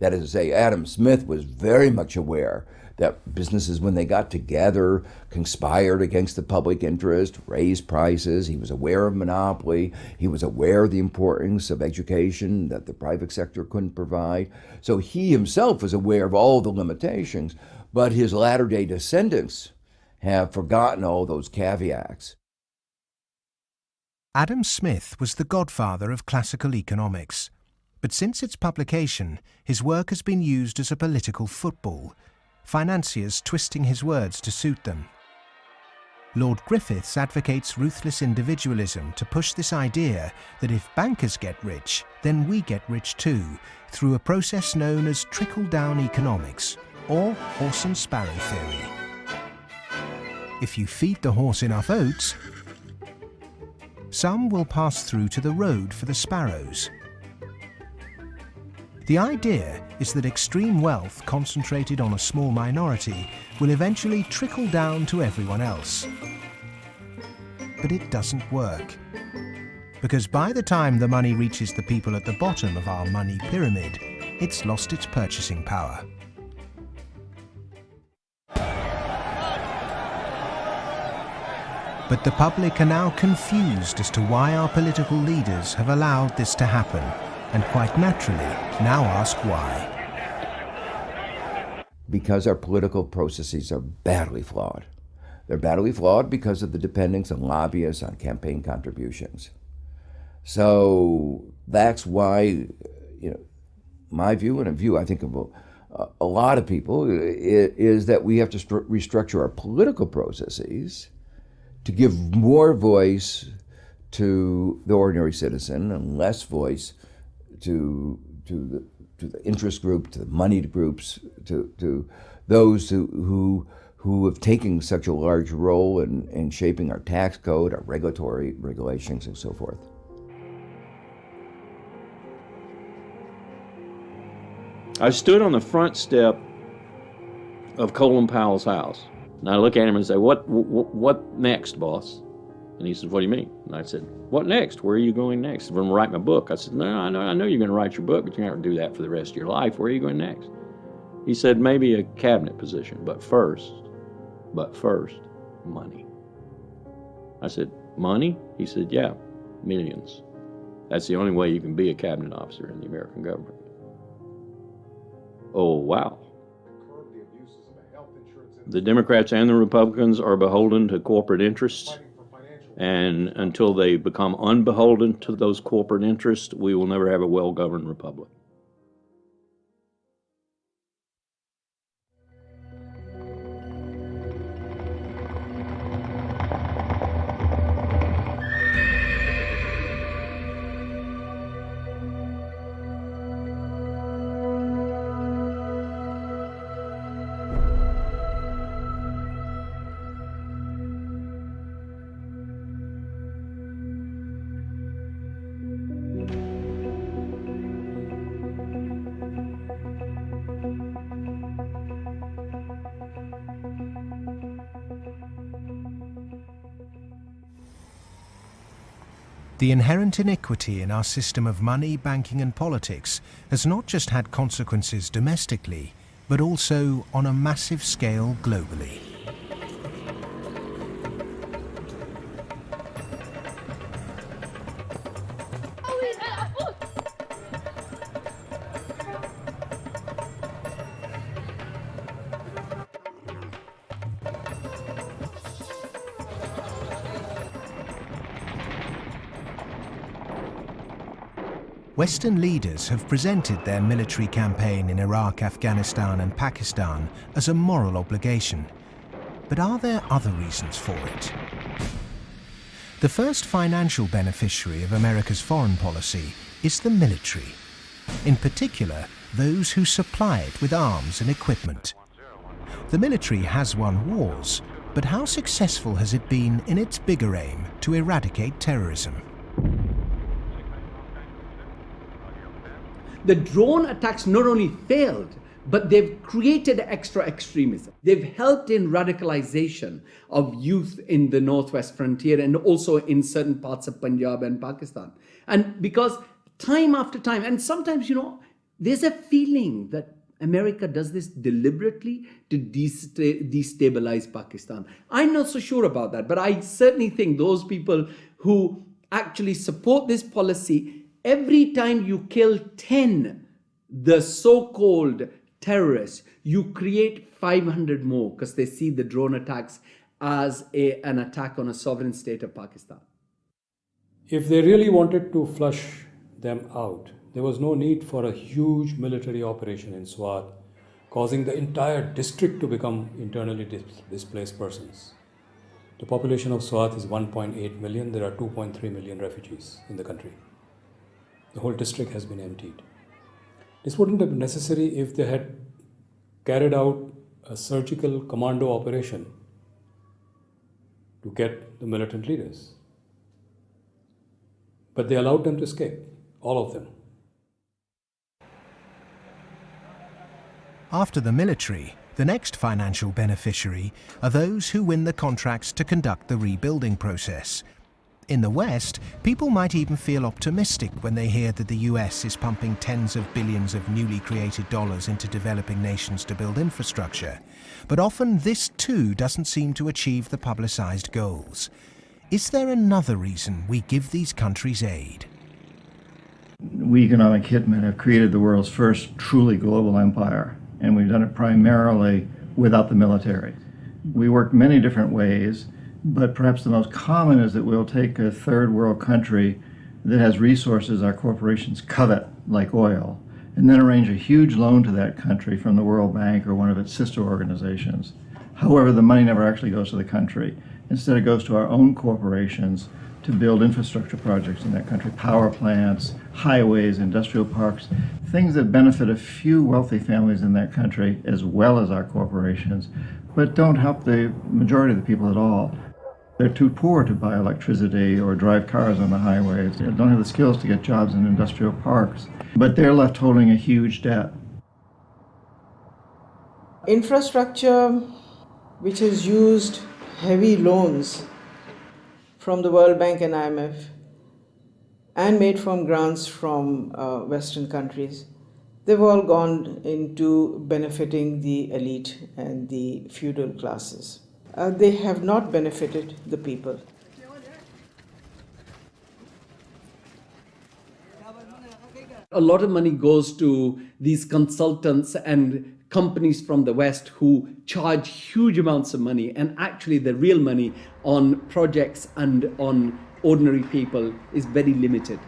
That is to say, Adam Smith was very much aware that businesses, when they got together, conspired against the public interest, raised prices. He was aware of monopoly. He was aware of the importance of education that the private sector couldn't provide. So he himself was aware of all the limitations, but his latter-day descendants have forgotten all those caveats. Adam Smith was the godfather of classical economics, but since its publication, his work has been used as a political football, financiers twisting his words to suit them. Lord Griffiths advocates ruthless individualism to push this idea that if bankers get rich, then we get rich too, through a process known as trickle-down economics, or horse and sparrow theory. If you feed the horse enough oats, some will pass through to the road for the sparrows. The idea is that extreme wealth concentrated on a small minority will eventually trickle down to everyone else. But it doesn't work. Because by the time the money reaches the people at the bottom of our money pyramid, it's lost its purchasing power. But the public are now confused as to why our political leaders have allowed this to happen, and quite naturally now ask why. Because our political processes are badly flawed. They're badly flawed because of the dependence on lobbyists, on campaign contributions. So that's why, my view, and a view I think of a lot of people, is that we have to restructure our political processes to give more voice to the ordinary citizen and less voice to the interest group, to the moneyed groups, to those who have taken such a large role in shaping our tax code, our regulatory regulations, and so forth. I stood on the front step of Colin Powell's house, and I look at him and say, what next, boss? And he said, what do you mean? And I said, what next? Where are you going next? I'm going to write my book. I said, no, I know you're going to write your book, but you're not going to do that for the rest of your life. Where are you going next? He said, maybe a cabinet position, but first, money. I said, money? He said, yeah, millions. That's the only way you can be a cabinet officer in the American government. Oh, wow. The Democrats and the Republicans are beholden to corporate interests, and until they become unbeholden to those corporate interests, we will never have a well-governed republic. The inherent iniquity in our system of money, banking and politics has not just had consequences domestically, but also on a massive scale globally. Western leaders have presented their military campaign in Iraq, Afghanistan and Pakistan as a moral obligation. But are there other reasons for it? The first financial beneficiary of America's foreign policy is the military. In particular, those who supply it with arms and equipment. The military has won wars, but how successful has it been in its bigger aim to eradicate terrorism? The drone attacks not only failed, but they've created extra extremism. They've helped in radicalization of youth in the northwest frontier and also in certain parts of Punjab and Pakistan. And because time after time, and sometimes, there's a feeling that America does this deliberately to destabilize Pakistan. I'm not so sure about that, but I certainly think those people who actually support this policy, every time you kill 10, the so-called terrorists, you create 500 more because they see the drone attacks as an attack on a sovereign state of Pakistan. If they really wanted to flush them out, there was no need for a huge military operation in Swat, causing the entire district to become internally displaced persons. The population of Swat is 1.8 million. There are 2.3 million refugees in the country. The whole district has been emptied. This wouldn't have been necessary if they had carried out a surgical commando operation to get the militant leaders. But they allowed them to escape, all of them. After the military, the next financial beneficiary are those who win the contracts to conduct the rebuilding process. In the West, people might even feel optimistic when they hear that the US is pumping tens of billions of newly created dollars into developing nations to build infrastructure. But often this too doesn't seem to achieve the publicized goals. Is there another reason we give these countries aid? We economic hitmen have created the world's first truly global empire, and we've done it primarily without the military. We work many different ways, but perhaps the most common is that we'll take a third world country that has resources our corporations covet, like oil, and then arrange a huge loan to that country from the World Bank or one of its sister organizations. However, the money never actually goes to the country. Instead, it goes to our own corporations to build infrastructure projects in that country, power plants, highways, industrial parks, things that benefit a few wealthy families in that country as well as our corporations, but don't help the majority of the people at all. They're too poor to buy electricity or drive cars on the highways. They don't have the skills to get jobs in industrial parks, but they're left holding a huge debt. Infrastructure which has used heavy loans from the World Bank and IMF and made from grants from Western countries, they've all gone into benefiting the elite and the feudal classes. They have not benefited the people. A lot of money goes to these consultants and companies from the West who charge huge amounts of money, and actually the real money on projects and on ordinary people is very limited.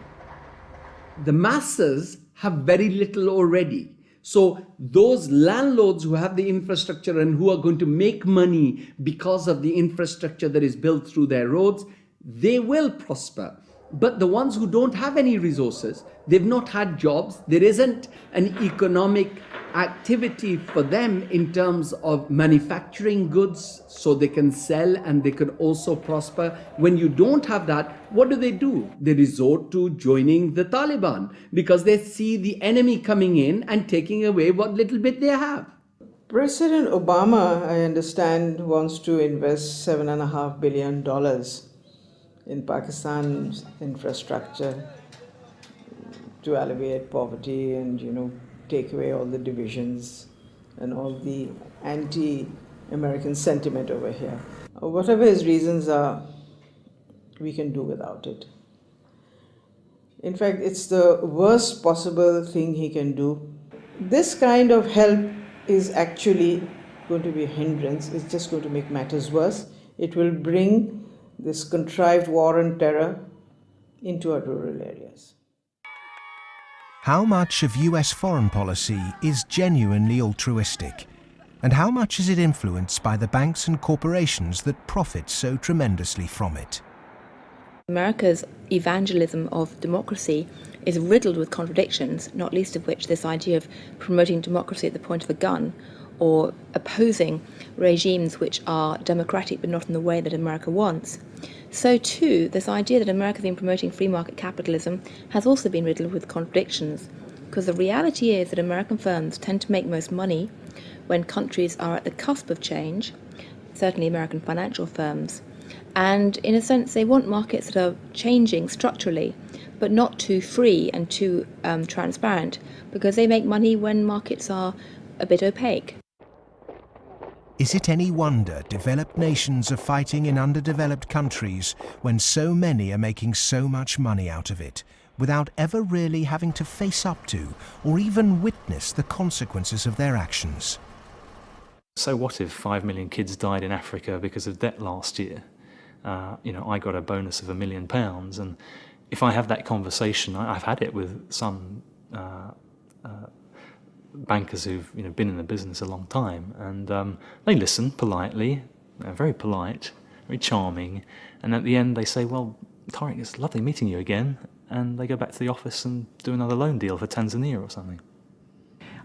The masses have very little already. So those landlords who have the infrastructure and who are going to make money because of the infrastructure that is built through their roads, they will prosper. But the ones who don't have any resources, they've not had jobs, there isn't an economic activity for them in terms of manufacturing goods so they can sell and they can also prosper. When you don't have that, what do? They resort to joining the Taliban because they see the enemy coming in and taking away what little bit they have. President Obama, I understand, wants to invest $7.5 billion in Pakistan's infrastructure to alleviate poverty and, take away all the divisions and all the anti-American sentiment over here. Whatever his reasons are, we can do without it. In fact, it's the worst possible thing he can do. This kind of help is actually going to be a hindrance. It's just going to make matters worse. It will bring this contrived war and terror into our rural areas. How much of US foreign policy is genuinely altruistic? And how much is it influenced by the banks and corporations that profit so tremendously from it? America's evangelism of democracy is riddled with contradictions, not least of which this idea of promoting democracy at the point of a gun, or opposing regimes which are democratic but not in the way that America wants. So too, this idea that America has been promoting free market capitalism has also been riddled with contradictions, because the reality is that American firms tend to make most money when countries are at the cusp of change, certainly American financial firms, and in a sense they want markets that are changing structurally, but not too free and too transparent, because they make money when markets are a bit opaque. Is it any wonder developed nations are fighting in underdeveloped countries when so many are making so much money out of it, without ever really having to face up to or even witness the consequences of their actions? So what if 5 million kids died in Africa because of debt last year? I got a bonus of £1 million, and if I have that conversation, I've had it with some bankers who've been in the business a long time, and they listen politely, they're very polite, very charming, and at the end they say, "Well, Tariq, it's lovely meeting you again," and they go back to the office and do another loan deal for Tanzania or something.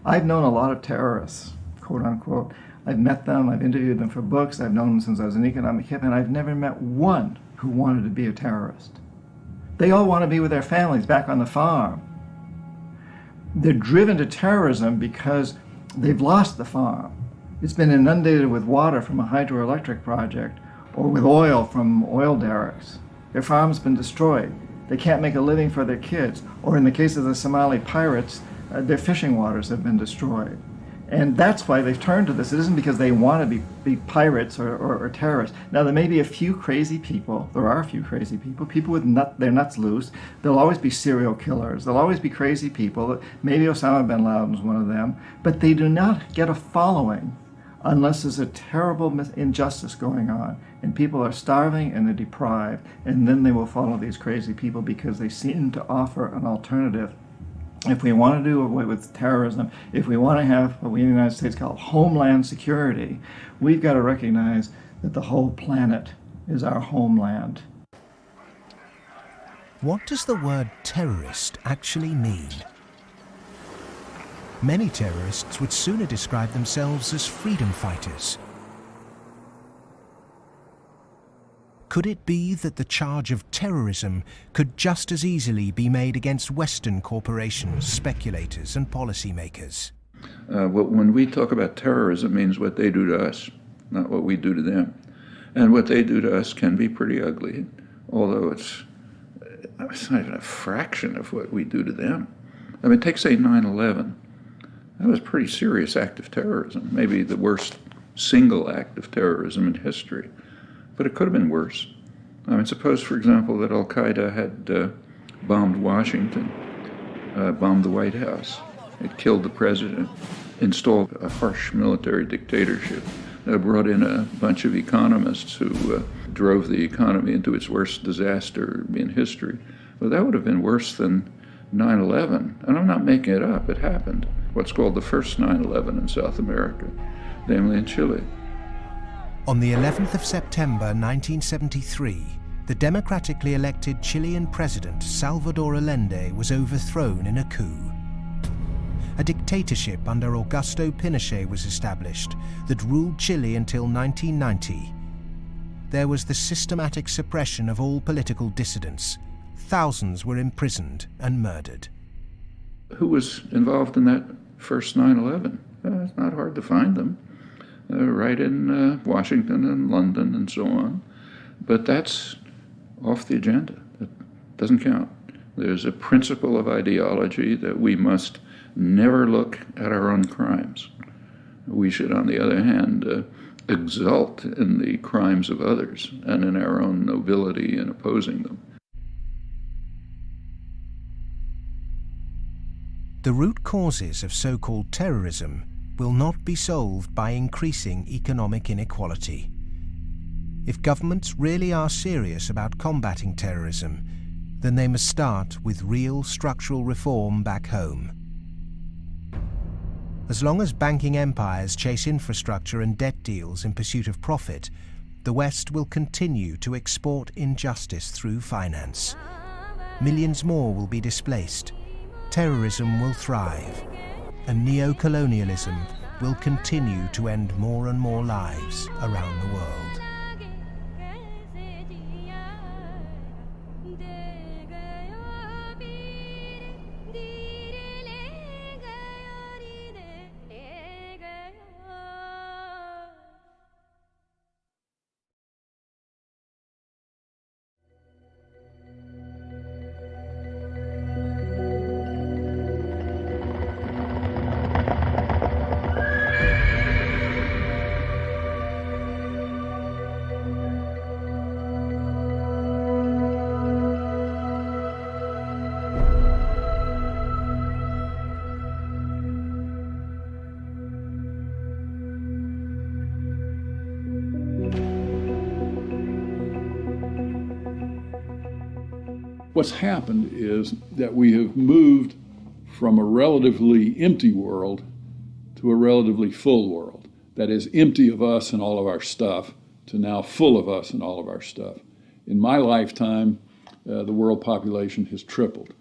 I've known a lot of terrorists, quote unquote. I've met them, I've interviewed them for books, I've known them since I was an economic hip, and I've never met one who wanted to be a terrorist. They all want to be with their families back on the farm. They're driven to terrorism because they've lost the farm. It's been inundated with water from a hydroelectric project or with oil from oil derricks. Their farm's been destroyed. They can't make a living for their kids. Or in the case of the Somali pirates, their fishing waters have been destroyed. And that's why they've turned to this. It isn't because they want to be pirates or terrorists. Now, there may be a few crazy people. There are a few crazy people with their nuts loose. There'll always be serial killers. There'll always be crazy people. Maybe Osama bin Laden's one of them. But they do not get a following unless there's a terrible injustice going on. And people are starving and they're deprived. And then they will follow these crazy people because they seem to offer an alternative. If we want to do away with terrorism, if we want to have what we in the United States call homeland security, we've got to recognize that the whole planet is our homeland. What does the word terrorist actually mean? Many terrorists would sooner describe themselves as freedom fighters. Could it be that the charge of terrorism could just as easily be made against Western corporations, speculators, and policymakers? When we talk about terrorism, it means what they do to us, not what we do to them. And what they do to us can be pretty ugly, although it's not even a fraction of what we do to them. I mean, take, say, 9/11. That was a pretty serious act of terrorism, maybe the worst single act of terrorism in history. But it could have been worse. I mean, suppose, for example, that Al-Qaeda had bombed Washington, bombed the White House. It killed the president, installed a harsh military dictatorship, brought in a bunch of economists who drove the economy into its worst disaster in history. Well, that would have been worse than 9/11. And I'm not making it up. It happened. What's called the first 9/11 in South America, namely in Chile. On the 11th of September 1973, the democratically elected Chilean president Salvador Allende was overthrown in a coup. A dictatorship under Augusto Pinochet was established that ruled Chile until 1990. There was the systematic suppression of all political dissidents. Thousands were imprisoned and murdered. Who was involved in that first 9/11? It's not hard to find them. Right in Washington and London and so on. But that's off the agenda. That doesn't count. There's a principle of ideology that we must never look at our own crimes. We should, on the other hand, exult in the crimes of others and in our own nobility in opposing them. The root causes of so-called terrorism will not be solved by increasing economic inequality. If governments really are serious about combating terrorism, then they must start with real structural reform back home. As long as banking empires chase infrastructure and debt deals in pursuit of profit, the West will continue to export injustice through finance. Millions more will be displaced, terrorism will thrive, and neo-colonialism will continue to end more and more lives around the world. What's happened is that we have moved from a relatively empty world to a relatively full world. That is, empty of us and all of our stuff to now full of us and all of our stuff. In my lifetime, the world population has tripled.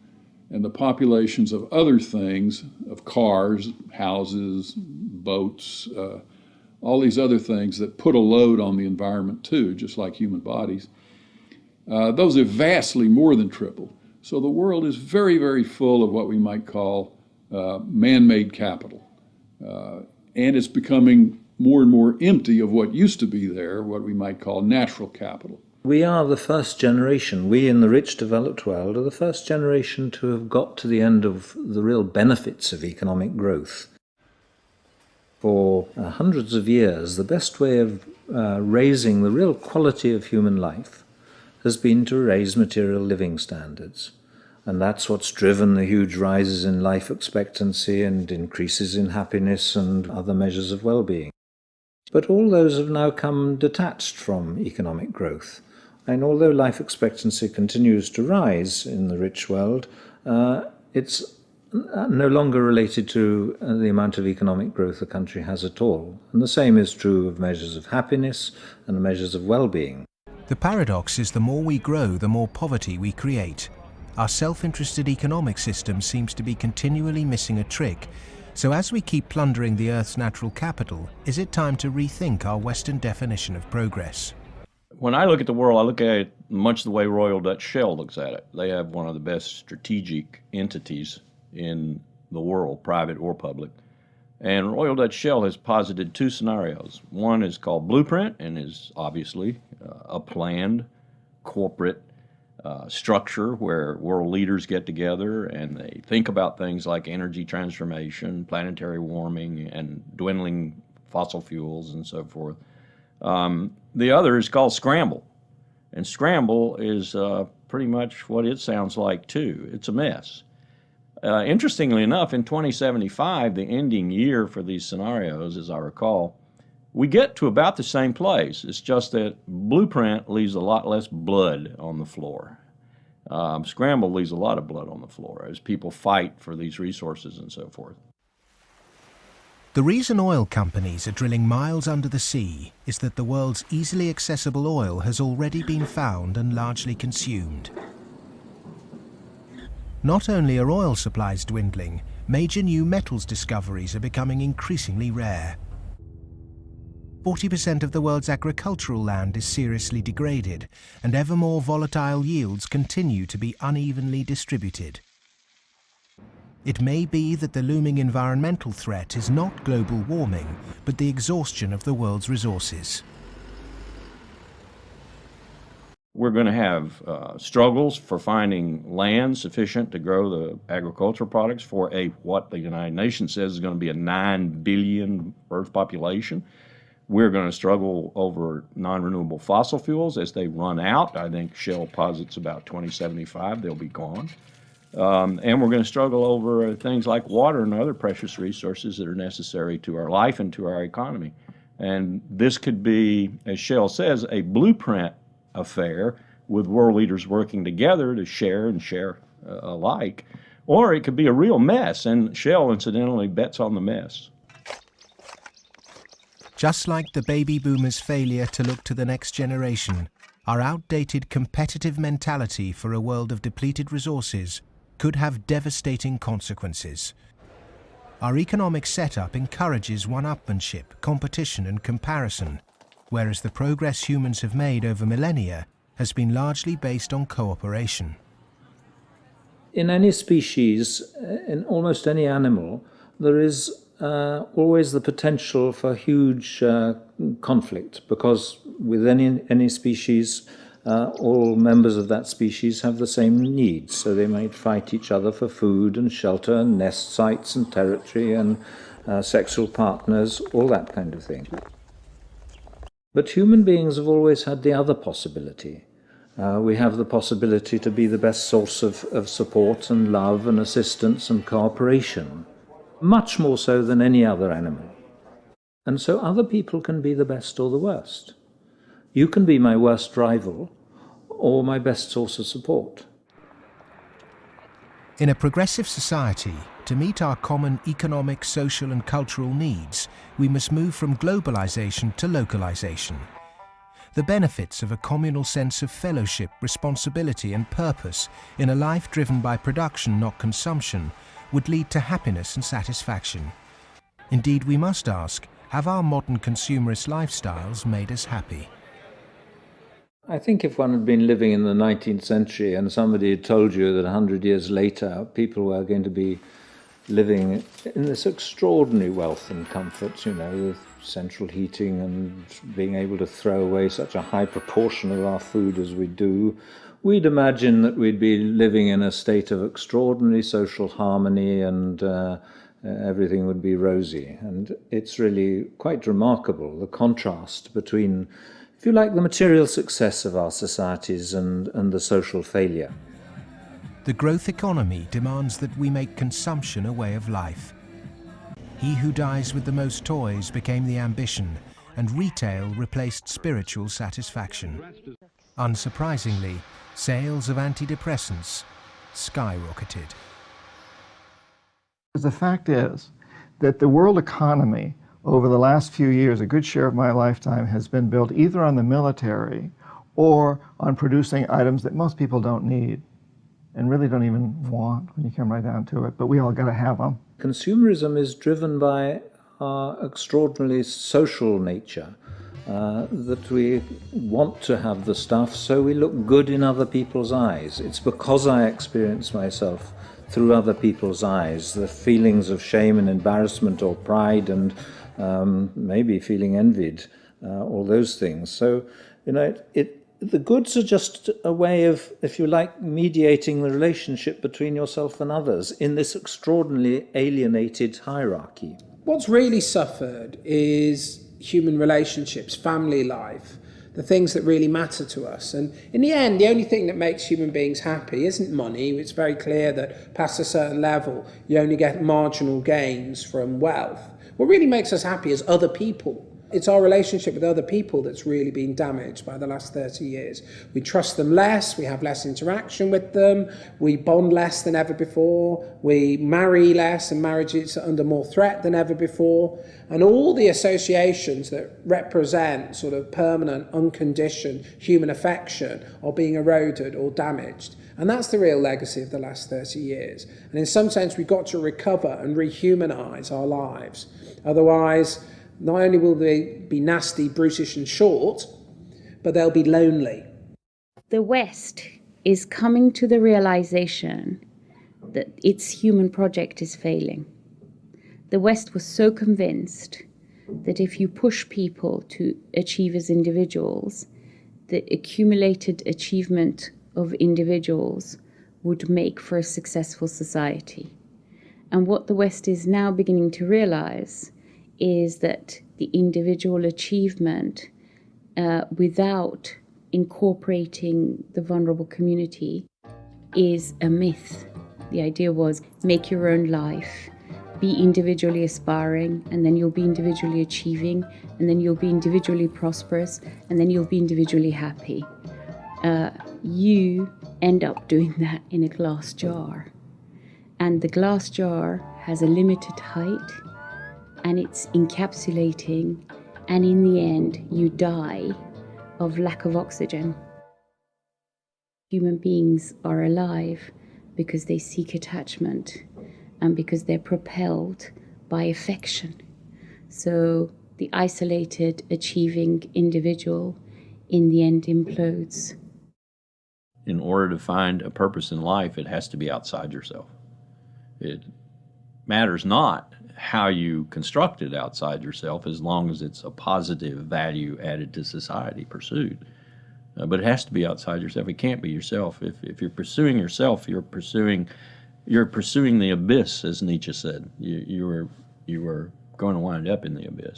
And the populations of other things, of cars, houses, boats, all these other things that put a load on the environment too, just like human bodies, those have vastly more than tripled. So the world is very, very full of what we might call man-made capital. And it's becoming more and more empty of what used to be there, what we might call natural capital. We are the first generation, we in the rich developed world are the first generation to have got to the end of the real benefits of economic growth. For hundreds of years, the best way of raising the real quality of human life has been to raise material living standards. And that's what's driven the huge rises in life expectancy and increases in happiness and other measures of well-being. But all those have now come detached from economic growth. And although life expectancy continues to rise in the rich world, it's no longer related to the amount of economic growth a country has at all. And the same is true of measures of happiness and measures of well-being. The paradox is the more we grow, the more poverty we create. Our self-interested economic system seems to be continually missing a trick. So as we keep plundering the Earth's natural capital, is it time to rethink our Western definition of progress? When I look at the world, I look at it much the way Royal Dutch Shell looks at it. They have one of the best strategic entities in the world, private or public. And Royal Dutch Shell has posited two scenarios. One is called Blueprint and is obviously a planned corporate structure where world leaders get together and they think about things like energy transformation, planetary warming, and dwindling fossil fuels and so forth. The other is called Scramble. And Scramble is pretty much what it sounds like too. It's a mess. Interestingly enough, in 2075, the ending year for these scenarios, as I recall, we get to about the same place. It's just that Blueprint leaves a lot less blood on the floor. Scramble leaves a lot of blood on the floor as people fight for these resources and so forth. The reason oil companies are drilling miles under the sea is that the world's easily accessible oil has already been found and largely consumed. Not only are oil supplies dwindling, major new metals discoveries are becoming increasingly rare. 40% of the world's agricultural land is seriously degraded, and ever more volatile yields continue to be unevenly distributed. It may be that the looming environmental threat is not global warming, but the exhaustion of the world's resources. We're going to have struggles for finding land sufficient to grow the agricultural products for what the United Nations says is going to be a 9 billion Earth population. We're going to struggle over non-renewable fossil fuels as they run out. I think Shell posits about 2075 they'll be gone. And we're going to struggle over things like water and other precious resources that are necessary to our life and to our economy. And this could be, as Shell says, a blueprint affair with world leaders working together to share and share alike. Or it could be a real mess, and Shell, incidentally, bets on the mess. Just like the baby boomers' failure to look to the next generation, our outdated competitive mentality for a world of depleted resources could have devastating consequences. Our economic setup encourages one-upmanship, competition and comparison, whereas the progress humans have made over millennia has been largely based on cooperation. In any species, in almost any animal, there is always the potential for huge conflict, because with any species, all members of that species have the same needs. So they might fight each other for food and shelter and nest sites and territory and sexual partners, all that kind of thing. But human beings have always had the other possibility. We have the possibility to be the best source of support and love and assistance and cooperation, much more so than any other animal. And so other people can be the best or the worst. You can be my worst rival or my best source of support. In a progressive society, to meet our common economic, social and cultural needs, we must move from globalization to localization. The benefits of a communal sense of fellowship, responsibility and purpose in a life driven by production, not consumption, would lead to happiness and satisfaction. Indeed, we must ask, have our modern consumerist lifestyles made us happy? I think if one had been living in the 19th century and somebody had told you that 100 years later people were going to be living in this extraordinary wealth and comfort, with central heating and being able to throw away such a high proportion of our food as we do, we'd imagine that we'd be living in a state of extraordinary social harmony and everything would be rosy. And it's really quite remarkable, the contrast between, if you like, the material success of our societies and the social failure. The growth economy demands that we make consumption a way of life. He who dies with the most toys became the ambition, and retail replaced spiritual satisfaction. Unsurprisingly, sales of antidepressants skyrocketed. The fact is that the world economy over the last few years, a good share of my lifetime, has been built either on the military or on producing items that most people don't need and really don't even want when you come right down to it, but we all got to have them. Consumerism is driven by our extraordinarily social nature, that we want to have the stuff so we look good in other people's eyes. It's because I experience myself through other people's eyes, the feelings of shame and embarrassment or pride and maybe feeling envied, all those things. So, the goods are just a way of, if you like, mediating the relationship between yourself and others in this extraordinarily alienated hierarchy. What's really suffered is human relationships, family life, the things that really matter to us. And in the end, the only thing that makes human beings happy isn't money. It's very clear that past a certain level, you only get marginal gains from wealth. What really makes us happy is other people. It's our relationship with other people that's really been damaged by the last 30 years. We trust them less, we have less interaction with them, we bond less than ever before, we marry less and marriage is under more threat than ever before. And all the associations that represent sort of permanent, unconditioned human affection are being eroded or damaged. And that's the real legacy of the last 30 years. And in some sense, we've got to recover and rehumanize our lives. Otherwise, not only will they be nasty, brutish and short, but they'll be lonely. The West is coming to the realization that its human project is failing. The West was so convinced that if you push people to achieve as individuals, the accumulated achievement of individuals would make for a successful society. And what the West is now beginning to realize is that the individual achievement without incorporating the vulnerable community is a myth. The idea was make your own life, be individually aspiring, and then you'll be individually achieving, and then you'll be individually prosperous, and then you'll be individually happy. You end up doing that in a glass jar. And the glass jar has a limited height, and it's encapsulating, and in the end, you die of lack of oxygen. Human beings are alive because they seek attachment and because they're propelled by affection. So the isolated, achieving individual in the end implodes. In order to find a purpose in life, it has to be outside yourself. It matters not how you construct it outside yourself, as long as it's a positive value added to society pursued. But it has to be outside yourself. It can't be yourself. If you're pursuing yourself, you're pursuing the abyss, as Nietzsche said. You are going to wind up in the abyss.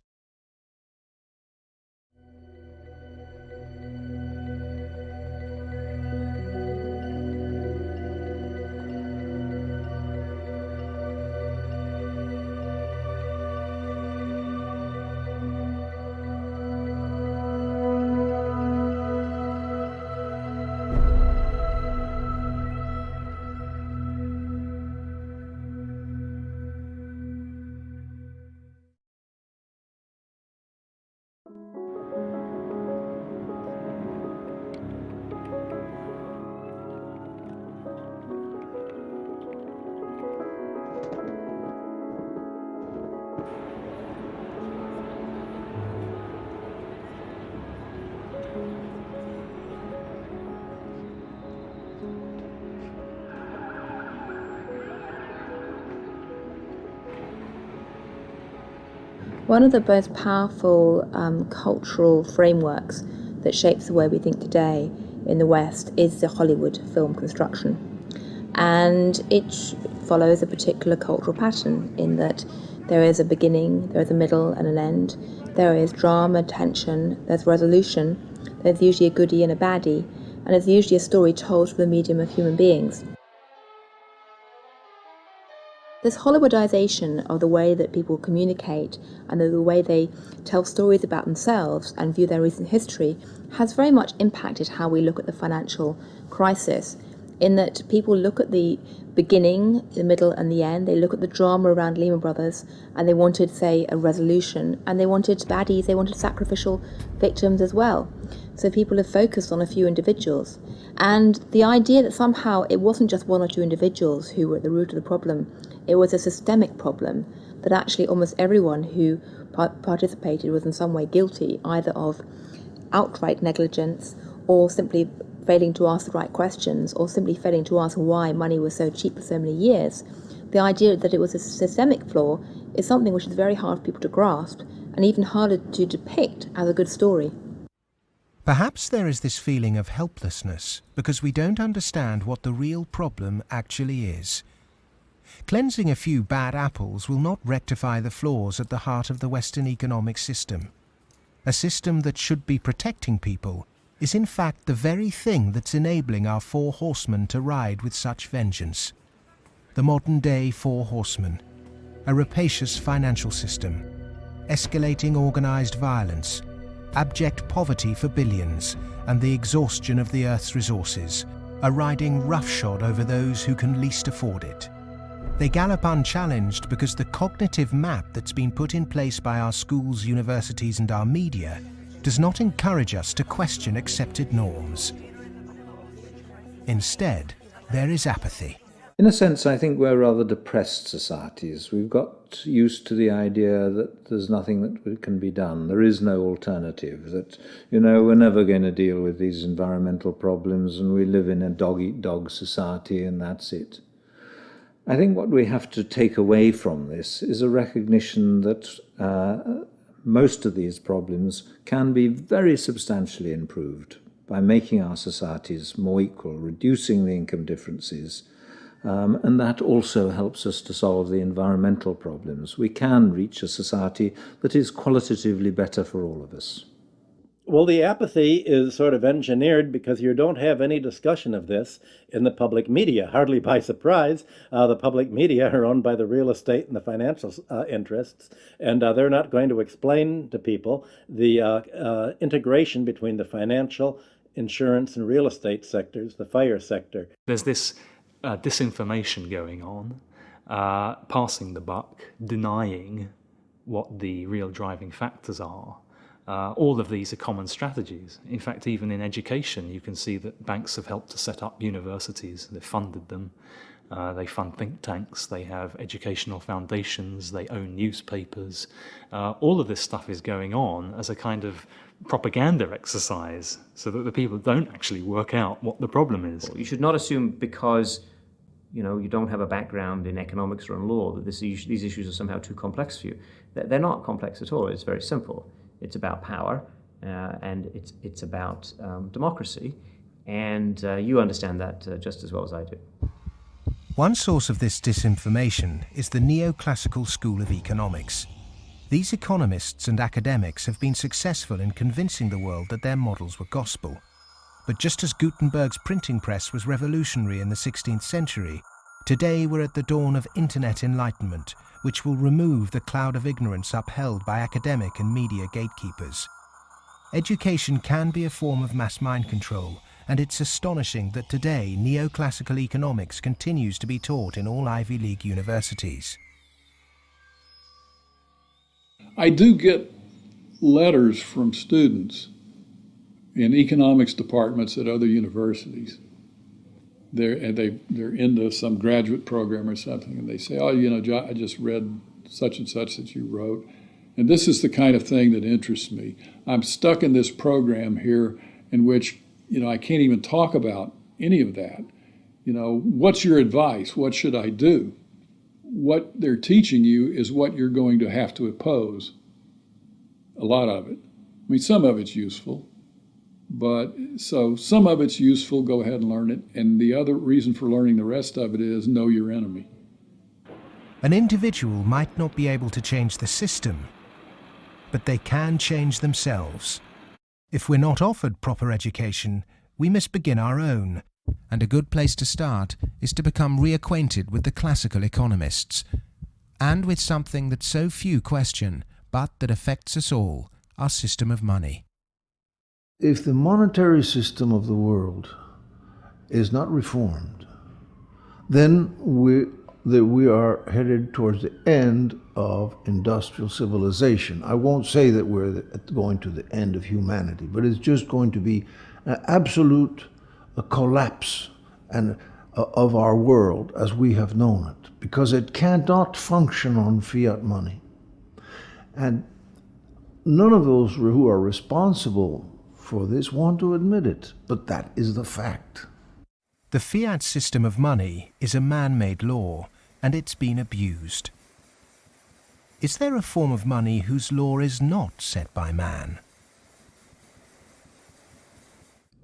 One of the most powerful cultural frameworks that shapes the way we think today in the West is the Hollywood film construction. And it follows a particular cultural pattern in that there is a beginning, there is a middle and an end, there is drama, tension, there's resolution, there's usually a goodie and a baddie, and it's usually a story told through the medium of human beings. This Hollywoodization of the way that people communicate and the way they tell stories about themselves and view their recent history has very much impacted how we look at the financial crisis, in that people look at the beginning, the middle and the end. They look at the drama around Lehman Brothers and they wanted, say, a resolution, and they wanted baddies, they wanted sacrificial victims as well. So people have focused on a few individuals. And the idea that somehow it wasn't just one or two individuals who were at the root of the problem, it was a systemic problem, that actually almost everyone who participated was in some way guilty, either of outright negligence or simply failing to ask the right questions or simply failing to ask why money was so cheap for so many years. The idea that it was a systemic flaw is something which is very hard for people to grasp and even harder to depict as a good story. Perhaps there is this feeling of helplessness because we don't understand what the real problem actually is. Cleansing a few bad apples will not rectify the flaws at the heart of the Western economic system. A system that should be protecting people is in fact the very thing that's enabling our four horsemen to ride with such vengeance. The modern-day four horsemen: a rapacious financial system, escalating organized violence, abject poverty for billions, and the exhaustion of the Earth's resources, are riding roughshod over those who can least afford it. They gallop unchallenged because the cognitive map that's been put in place by our schools, universities, and our media does not encourage us to question accepted norms. Instead, there is apathy. In a sense, I think we're rather depressed societies. We've got used to the idea that there's nothing that can be done. There is no alternative, that, we're never going to deal with these environmental problems and we live in a dog-eat-dog society and that's it. I think what we have to take away from this is a recognition that most of these problems can be very substantially improved by making our societies more equal, reducing the income differences, and that also helps us to solve the environmental problems. We can reach a society that is qualitatively better for all of us. Well, the apathy is sort of engineered because you don't have any discussion of this in the public media, hardly by surprise. The public media are owned by the real estate and the financial interests, and they're not going to explain to people the integration between the financial, insurance, and real estate sectors, the FIRE sector. There's this disinformation going on, passing the buck, denying what the real driving factors are. All of these are common strategies. In fact, even in education, you can see that banks have helped to set up universities. They've funded them. They fund think tanks. They have educational foundations. They own newspapers. All of this stuff is going on as a kind of propaganda exercise so that the people don't actually work out what the problem is. You should not assume because you don't have a background in economics or in law that these issues are somehow too complex for you. They're not complex at all. It's very simple. It's about power, and it's about democracy, and you understand that just as well as I do. One source of this disinformation is the neoclassical school of economics. These economists and academics have been successful in convincing the world that their models were gospel. But just as Gutenberg's printing press was revolutionary in the 16th century, today we're at the dawn of internet enlightenment, which will remove the cloud of ignorance upheld by academic and media gatekeepers. Education can be a form of mass mind control, and it's astonishing that today neoclassical economics continues to be taught in all Ivy League universities. I do get letters from students in economics departments at other universities. They're into some graduate program or something, and they say, oh, I just read such and such that you wrote, and this is the kind of thing that interests me. I'm stuck in this program here in which, I can't even talk about any of that. What's your advice? What should I do? What they're teaching you is what you're going to have to oppose. A lot of it. I mean, some of it's useful. But so some of it's useful, go ahead and learn it. And the other reason for learning the rest of it is know your enemy. An individual might not be able to change the system, but they can change themselves. If we're not offered proper education, we must begin our own. And a good place to start is to become reacquainted with the classical economists, and with something that so few question, but that affects us all, our system of money. If the monetary system of the world is not reformed, then we are headed towards the end of industrial civilization. I won't say that we're going to the end of humanity, but it's just going to be an absolute collapse of our world as we have known it, because it cannot function on fiat money. And none of those who are responsible for this want to admit it, but that is the fact. The fiat system of money is a man-made law, and it's been abused. Is there a form of money whose law is not set by man?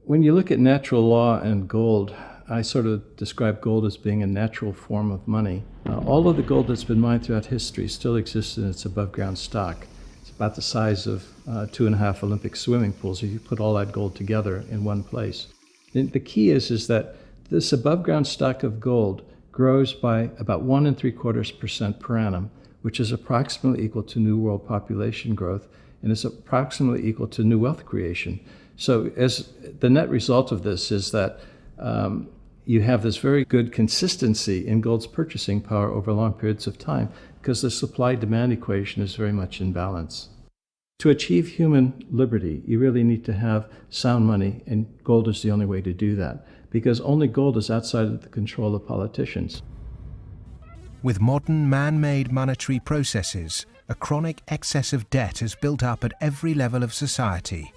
When you look at natural law and gold, I sort of describe gold as being a natural form of money. All of the gold that's been mined throughout history still exists in its above-ground stock. About the size of 2.5 Olympic swimming pools if you put all that gold together in one place. The key is that this above ground stock of gold grows by about 1 3/4% per annum, which is approximately equal to New World population growth, and is approximately equal to new wealth creation. So as the net result of this is that you have this very good consistency in gold's purchasing power over long periods of time, because the supply-demand equation is very much in balance. To achieve human liberty, you really need to have sound money, and gold is the only way to do that, because only gold is outside of the control of politicians. With modern man-made monetary processes, a chronic excess of debt has built up at every level of society.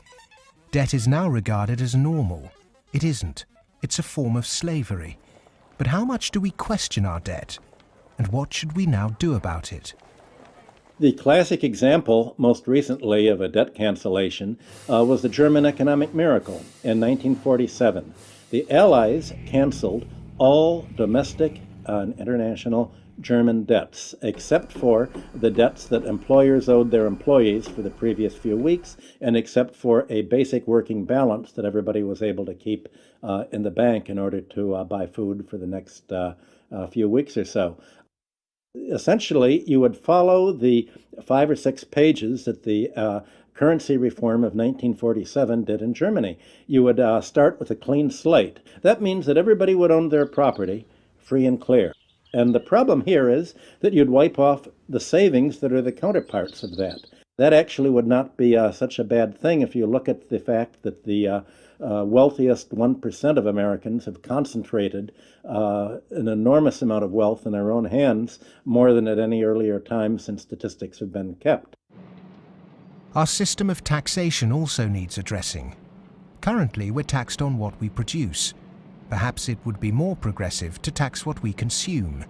Debt is now regarded as normal. It isn't. It's a form of slavery. But how much do we question our debt? And what should we now do about it? The classic example, most recently, of a debt cancellation was the German economic miracle in 1947. The Allies canceled all domestic and international German debts, except for the debts that employers owed their employees for the previous few weeks, and except for a basic working balance that everybody was able to keep in the bank in order to buy food for the next few weeks or so. Essentially, you would follow the 5 or 6 pages that the currency reform of 1947 did in Germany. You would start with a clean slate. That means that everybody would own their property free and clear. And the problem here is that you'd wipe off the savings that are the counterparts of that. That actually would not be such a bad thing if you look at the fact that the wealthiest 1% of Americans have concentrated an enormous amount of wealth in their own hands, more than at any earlier time since statistics have been kept. Our system of taxation also needs addressing. Currently, we're taxed on what we produce. Perhaps it would be more progressive to tax what we consume.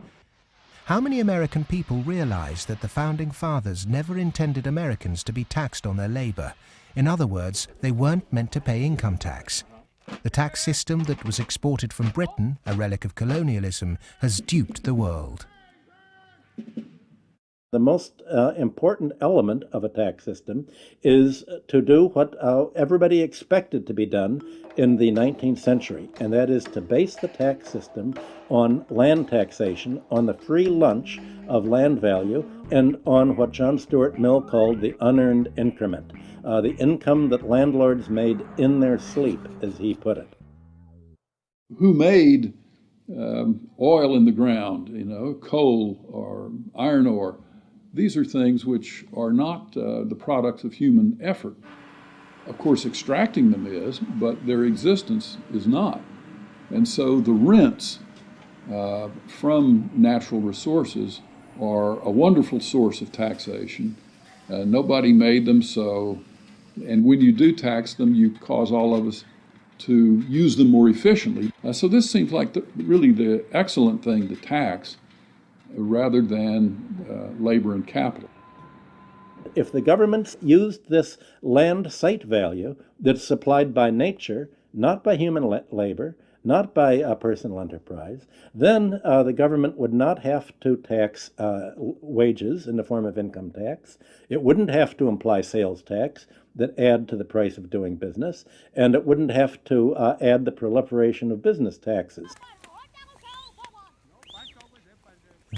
How many American people realize that the Founding Fathers never intended Americans to be taxed on their labor? In other words, they weren't meant to pay income tax. The tax system that was exported from Britain, a relic of colonialism, has duped the world. The most important element of a tax system is to do what everybody expected to be done in the 19th century, and that is to base the tax system on land taxation, on the free lunch of land value, and on what John Stuart Mill called the unearned increment, the income that landlords made in their sleep, as he put it. Who made oil in the ground, coal or iron ore? These are things which are not the products of human effort. Of course, extracting them is, but their existence is not. And so the rents from natural resources are a wonderful source of taxation. Nobody made them, and when you do tax them, you cause all of us to use them more efficiently. So this seems like really the excellent thing to tax, rather than labor and capital. If the governments used this land site value that's supplied by nature, not by human labor, not by personal enterprise, then the government would not have to tax wages in the form of income tax. It wouldn't have to imply sales tax that add to the price of doing business, and it wouldn't have to add the proliferation of business taxes.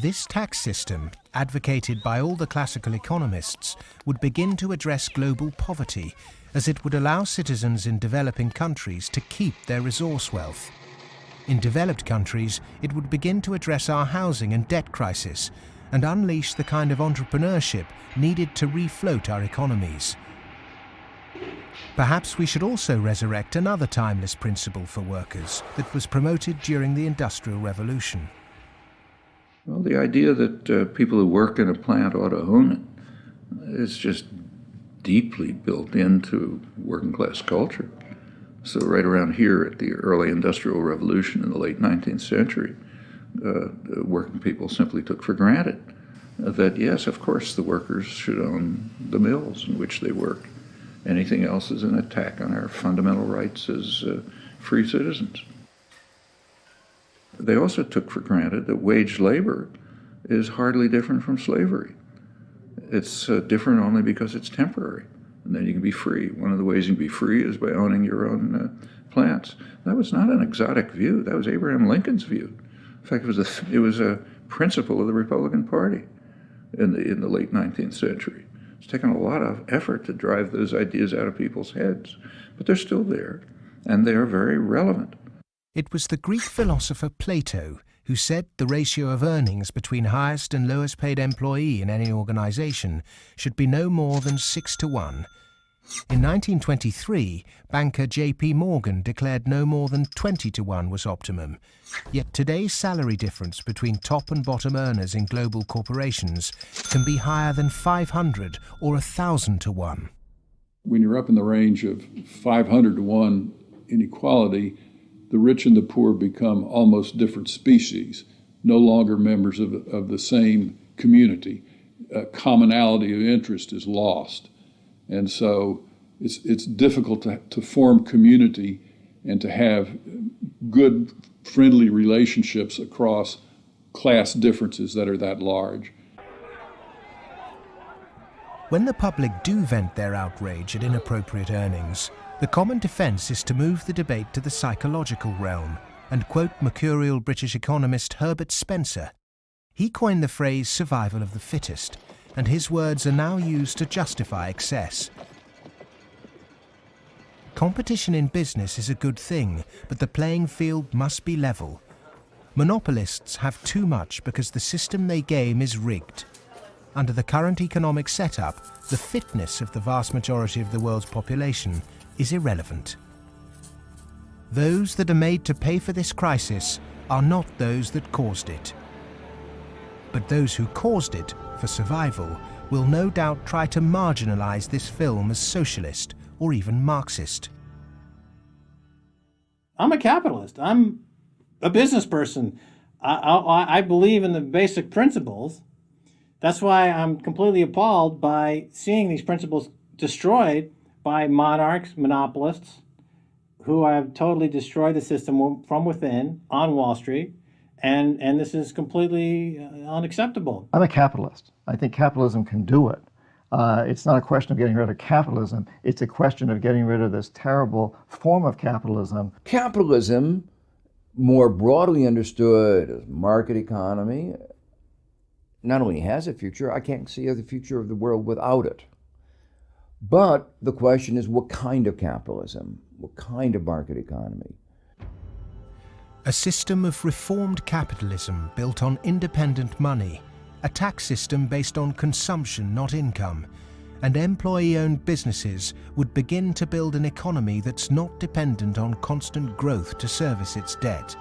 This tax system, advocated by all the classical economists, would begin to address global poverty, as it would allow citizens in developing countries to keep their resource wealth. In developed countries, it would begin to address our housing and debt crisis and unleash the kind of entrepreneurship needed to refloat our economies. Perhaps we should also resurrect another timeless principle for workers that was promoted during the Industrial Revolution. Well, the idea that people who work in a plant ought to own it is just deeply built into working class culture. So right around here at the early Industrial Revolution in the late 19th century, working people simply took for granted that, yes, of course, the workers should own the mills in which they work. Anything else is an attack on our fundamental rights as free citizens. They also took for granted that wage labor is hardly different from slavery. It's different only because it's temporary, and then you can be free. One of the ways you can be free is by owning your own plants. That was not an exotic view. That was Abraham Lincoln's view. In fact, it was a principle of the Republican Party in the late 19th century. It's taken a lot of effort to drive those ideas out of people's heads, but they're still there, and they are very relevant. It was the Greek philosopher Plato who said the ratio of earnings between highest and lowest paid employee in any organization should be no more than 6 to 1. In 1923, banker J.P. Morgan declared no more than 20 to 1 was optimum. Yet today's salary difference between top and bottom earners in global corporations can be higher than 500 or 1,000 to 1. When you're up in the range of 500 to 1 inequality, the rich and the poor become almost different species, no longer members of the same community. commonality of interest is lost. And so it's difficult to form community and to have good, friendly relationships across class differences that are that large. When the public do vent their outrage at inappropriate earnings, the common defence is to move the debate to the psychological realm and quote mercurial British economist Herbert Spencer. He coined the phrase survival of the fittest, and his words are now used to justify excess. Competition in business is a good thing, but the playing field must be level. Monopolists have too much because the system they game is rigged. Under the current economic setup, the fitness of the vast majority of the world's population is irrelevant. Those that are made to pay for this crisis are not those that caused it. But those who caused it, for survival, will no doubt try to marginalize this film as socialist or even Marxist. I'm a capitalist. I'm a business person. I believe in the basic principles. That's why I'm completely appalled by seeing these principles destroyed by monarchs, monopolists, who have totally destroyed the system from within on Wall Street. And this is completely unacceptable. I'm a capitalist. I think capitalism can do it. It's not a question of getting rid of capitalism. It's a question of getting rid of this terrible form of capitalism. Capitalism, more broadly understood as market economy, not only has a future, I can't see the future of the world without it. But the question is, what kind of capitalism? What kind of market economy? A system of reformed capitalism built on independent money, a tax system based on consumption, not income, and employee-owned businesses would begin to build an economy that's not dependent on constant growth to service its debt.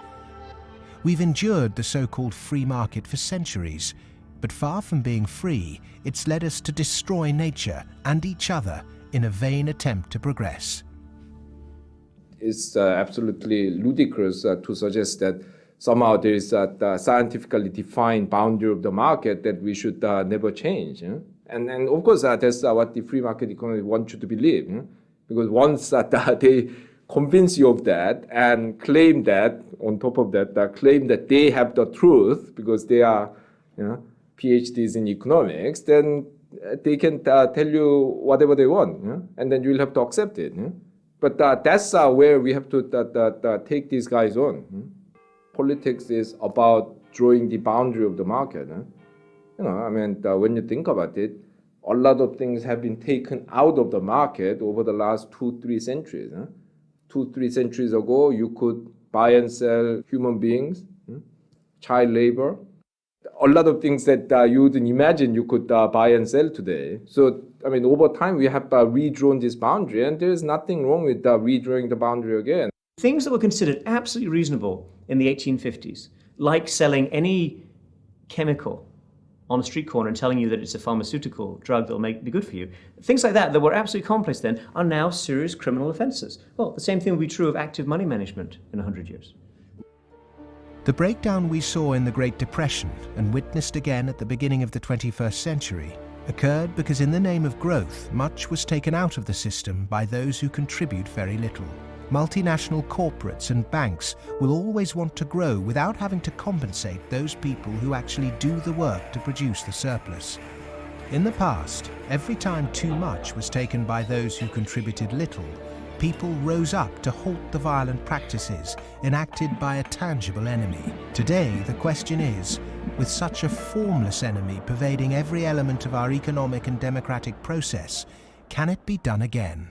We've endured the so-called free market for centuries, but far from being free, it's led us to destroy nature and each other in a vain attempt to progress. It's absolutely ludicrous to suggest that somehow there is a scientifically defined boundary of the market that we should never change. And of course, that's what the free market economy wants you to believe. Because once they convince you of that and claim that, on top of that, claim that they have the truth because they are PhDs in economics, then they can tell you whatever they want, and then you'll have to accept it. But that's where we have to take these guys on. Politics is about drawing the boundary of the market. When you think about it, a lot of things have been taken out of the market over the last 2-3 centuries. 2-3 centuries ago, you could buy and sell human beings, child labor, a lot of things that you wouldn't imagine you could buy and sell today. So, over time, we have redrawn this boundary, and there's nothing wrong with redrawing the boundary again. Things that were considered absolutely reasonable in the 1850s, like selling any chemical on a street corner and telling you that it's a pharmaceutical drug that will be good for you, things like that were absolutely commonplace then, are now serious criminal offences. Well, the same thing will be true of active money management in 100 years. The breakdown we saw in the Great Depression and witnessed again at the beginning of the 21st century occurred because in the name of growth, much was taken out of the system by those who contribute very little. Multinational corporates and banks will always want to grow without having to compensate those people who actually do the work to produce the surplus. In the past, every time too much was taken by those who contributed little, people rose up to halt the violent practices enacted by a tangible enemy. Today, the question is, with such a formless enemy pervading every element of our economic and democratic process, can it be done again?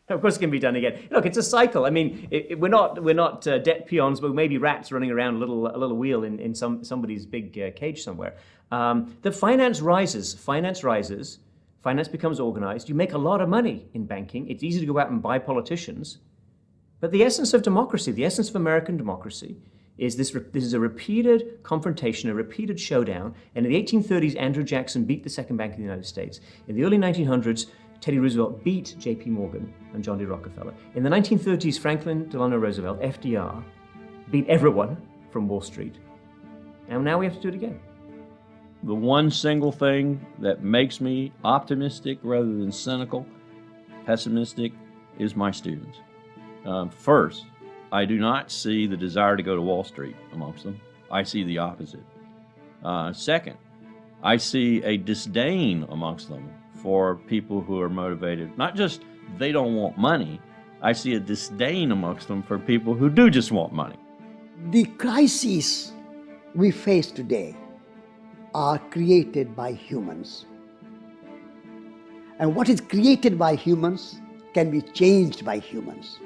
Of course it can be done again. Look, it's a cycle. We're not debt peons, but maybe rats running around a little wheel in somebody's big cage somewhere. The finance rises, finance becomes organized. You make a lot of money in banking. It's easy to go out and buy politicians. But the essence of democracy, the essence of American democracy, is this is a repeated confrontation, a repeated showdown. And in the 1830s, Andrew Jackson beat the second bank of the United States. In the early 1900s, Teddy Roosevelt beat J.P. Morgan and John D. Rockefeller. In the 1930s, Franklin Delano Roosevelt, FDR, beat everyone from Wall Street. And now we have to do it again. the one single thing that makes me optimistic rather than cynical, pessimistic, is my students. First, I do not see the desire to go to Wall Street amongst them. I see the opposite. Second, I see a disdain amongst them for people who are motivated. Not just they don't want money, I see a disdain amongst them for people who do just want money. The crises we face today are created by humans. And what is created by humans can be changed by humans.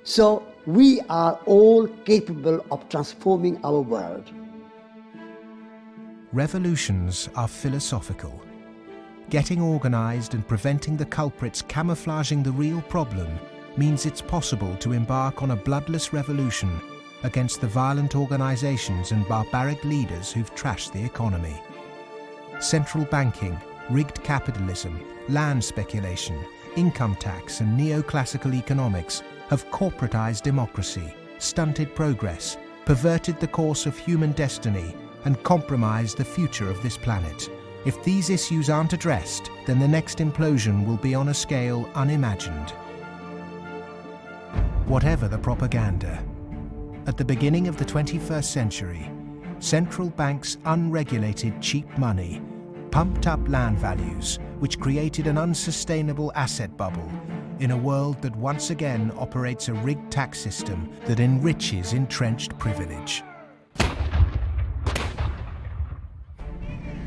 So we are all capable of transforming our world. Revolutions are philosophical. Getting organized and preventing the culprits camouflaging the real problem means it's possible to embark on a bloodless revolution against the violent organizations and barbaric leaders who've trashed the economy. Central banking, rigged capitalism, land speculation, income tax and neoclassical economics have corporatized democracy, stunted progress, perverted the course of human destiny and compromised the future of this planet. If these issues aren't addressed, then the next implosion will be on a scale unimagined. Whatever the propaganda, at the beginning of the 21st century, central banks' unregulated cheap money pumped up land values, which created an unsustainable asset bubble in a world that once again operates a rigged tax system that enriches entrenched privilege.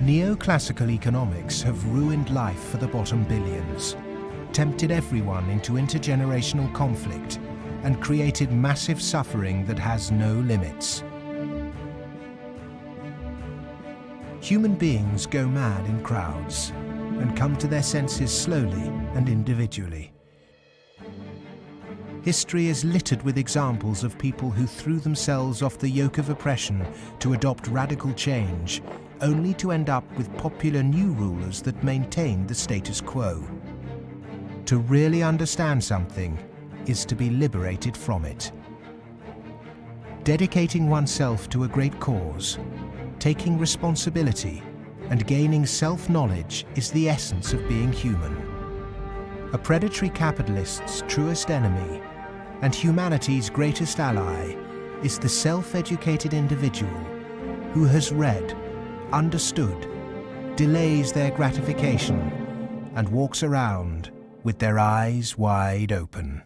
Neoclassical economics have ruined life for the bottom billions, tempted everyone into intergenerational conflict, and created massive suffering that has no limits. Human beings go mad in crowds and come to their senses slowly and individually. History is littered with examples of people who threw themselves off the yoke of oppression to adopt radical change, only to end up with popular new rulers that maintained the status quo. To really understand something is to be liberated from it. Dedicating oneself to a great cause, taking responsibility, and gaining self-knowledge is the essence of being human. A predatory capitalist's truest enemy and humanity's greatest ally is the self-educated individual who has read, understood, delays their gratification, and walks around with their eyes wide open.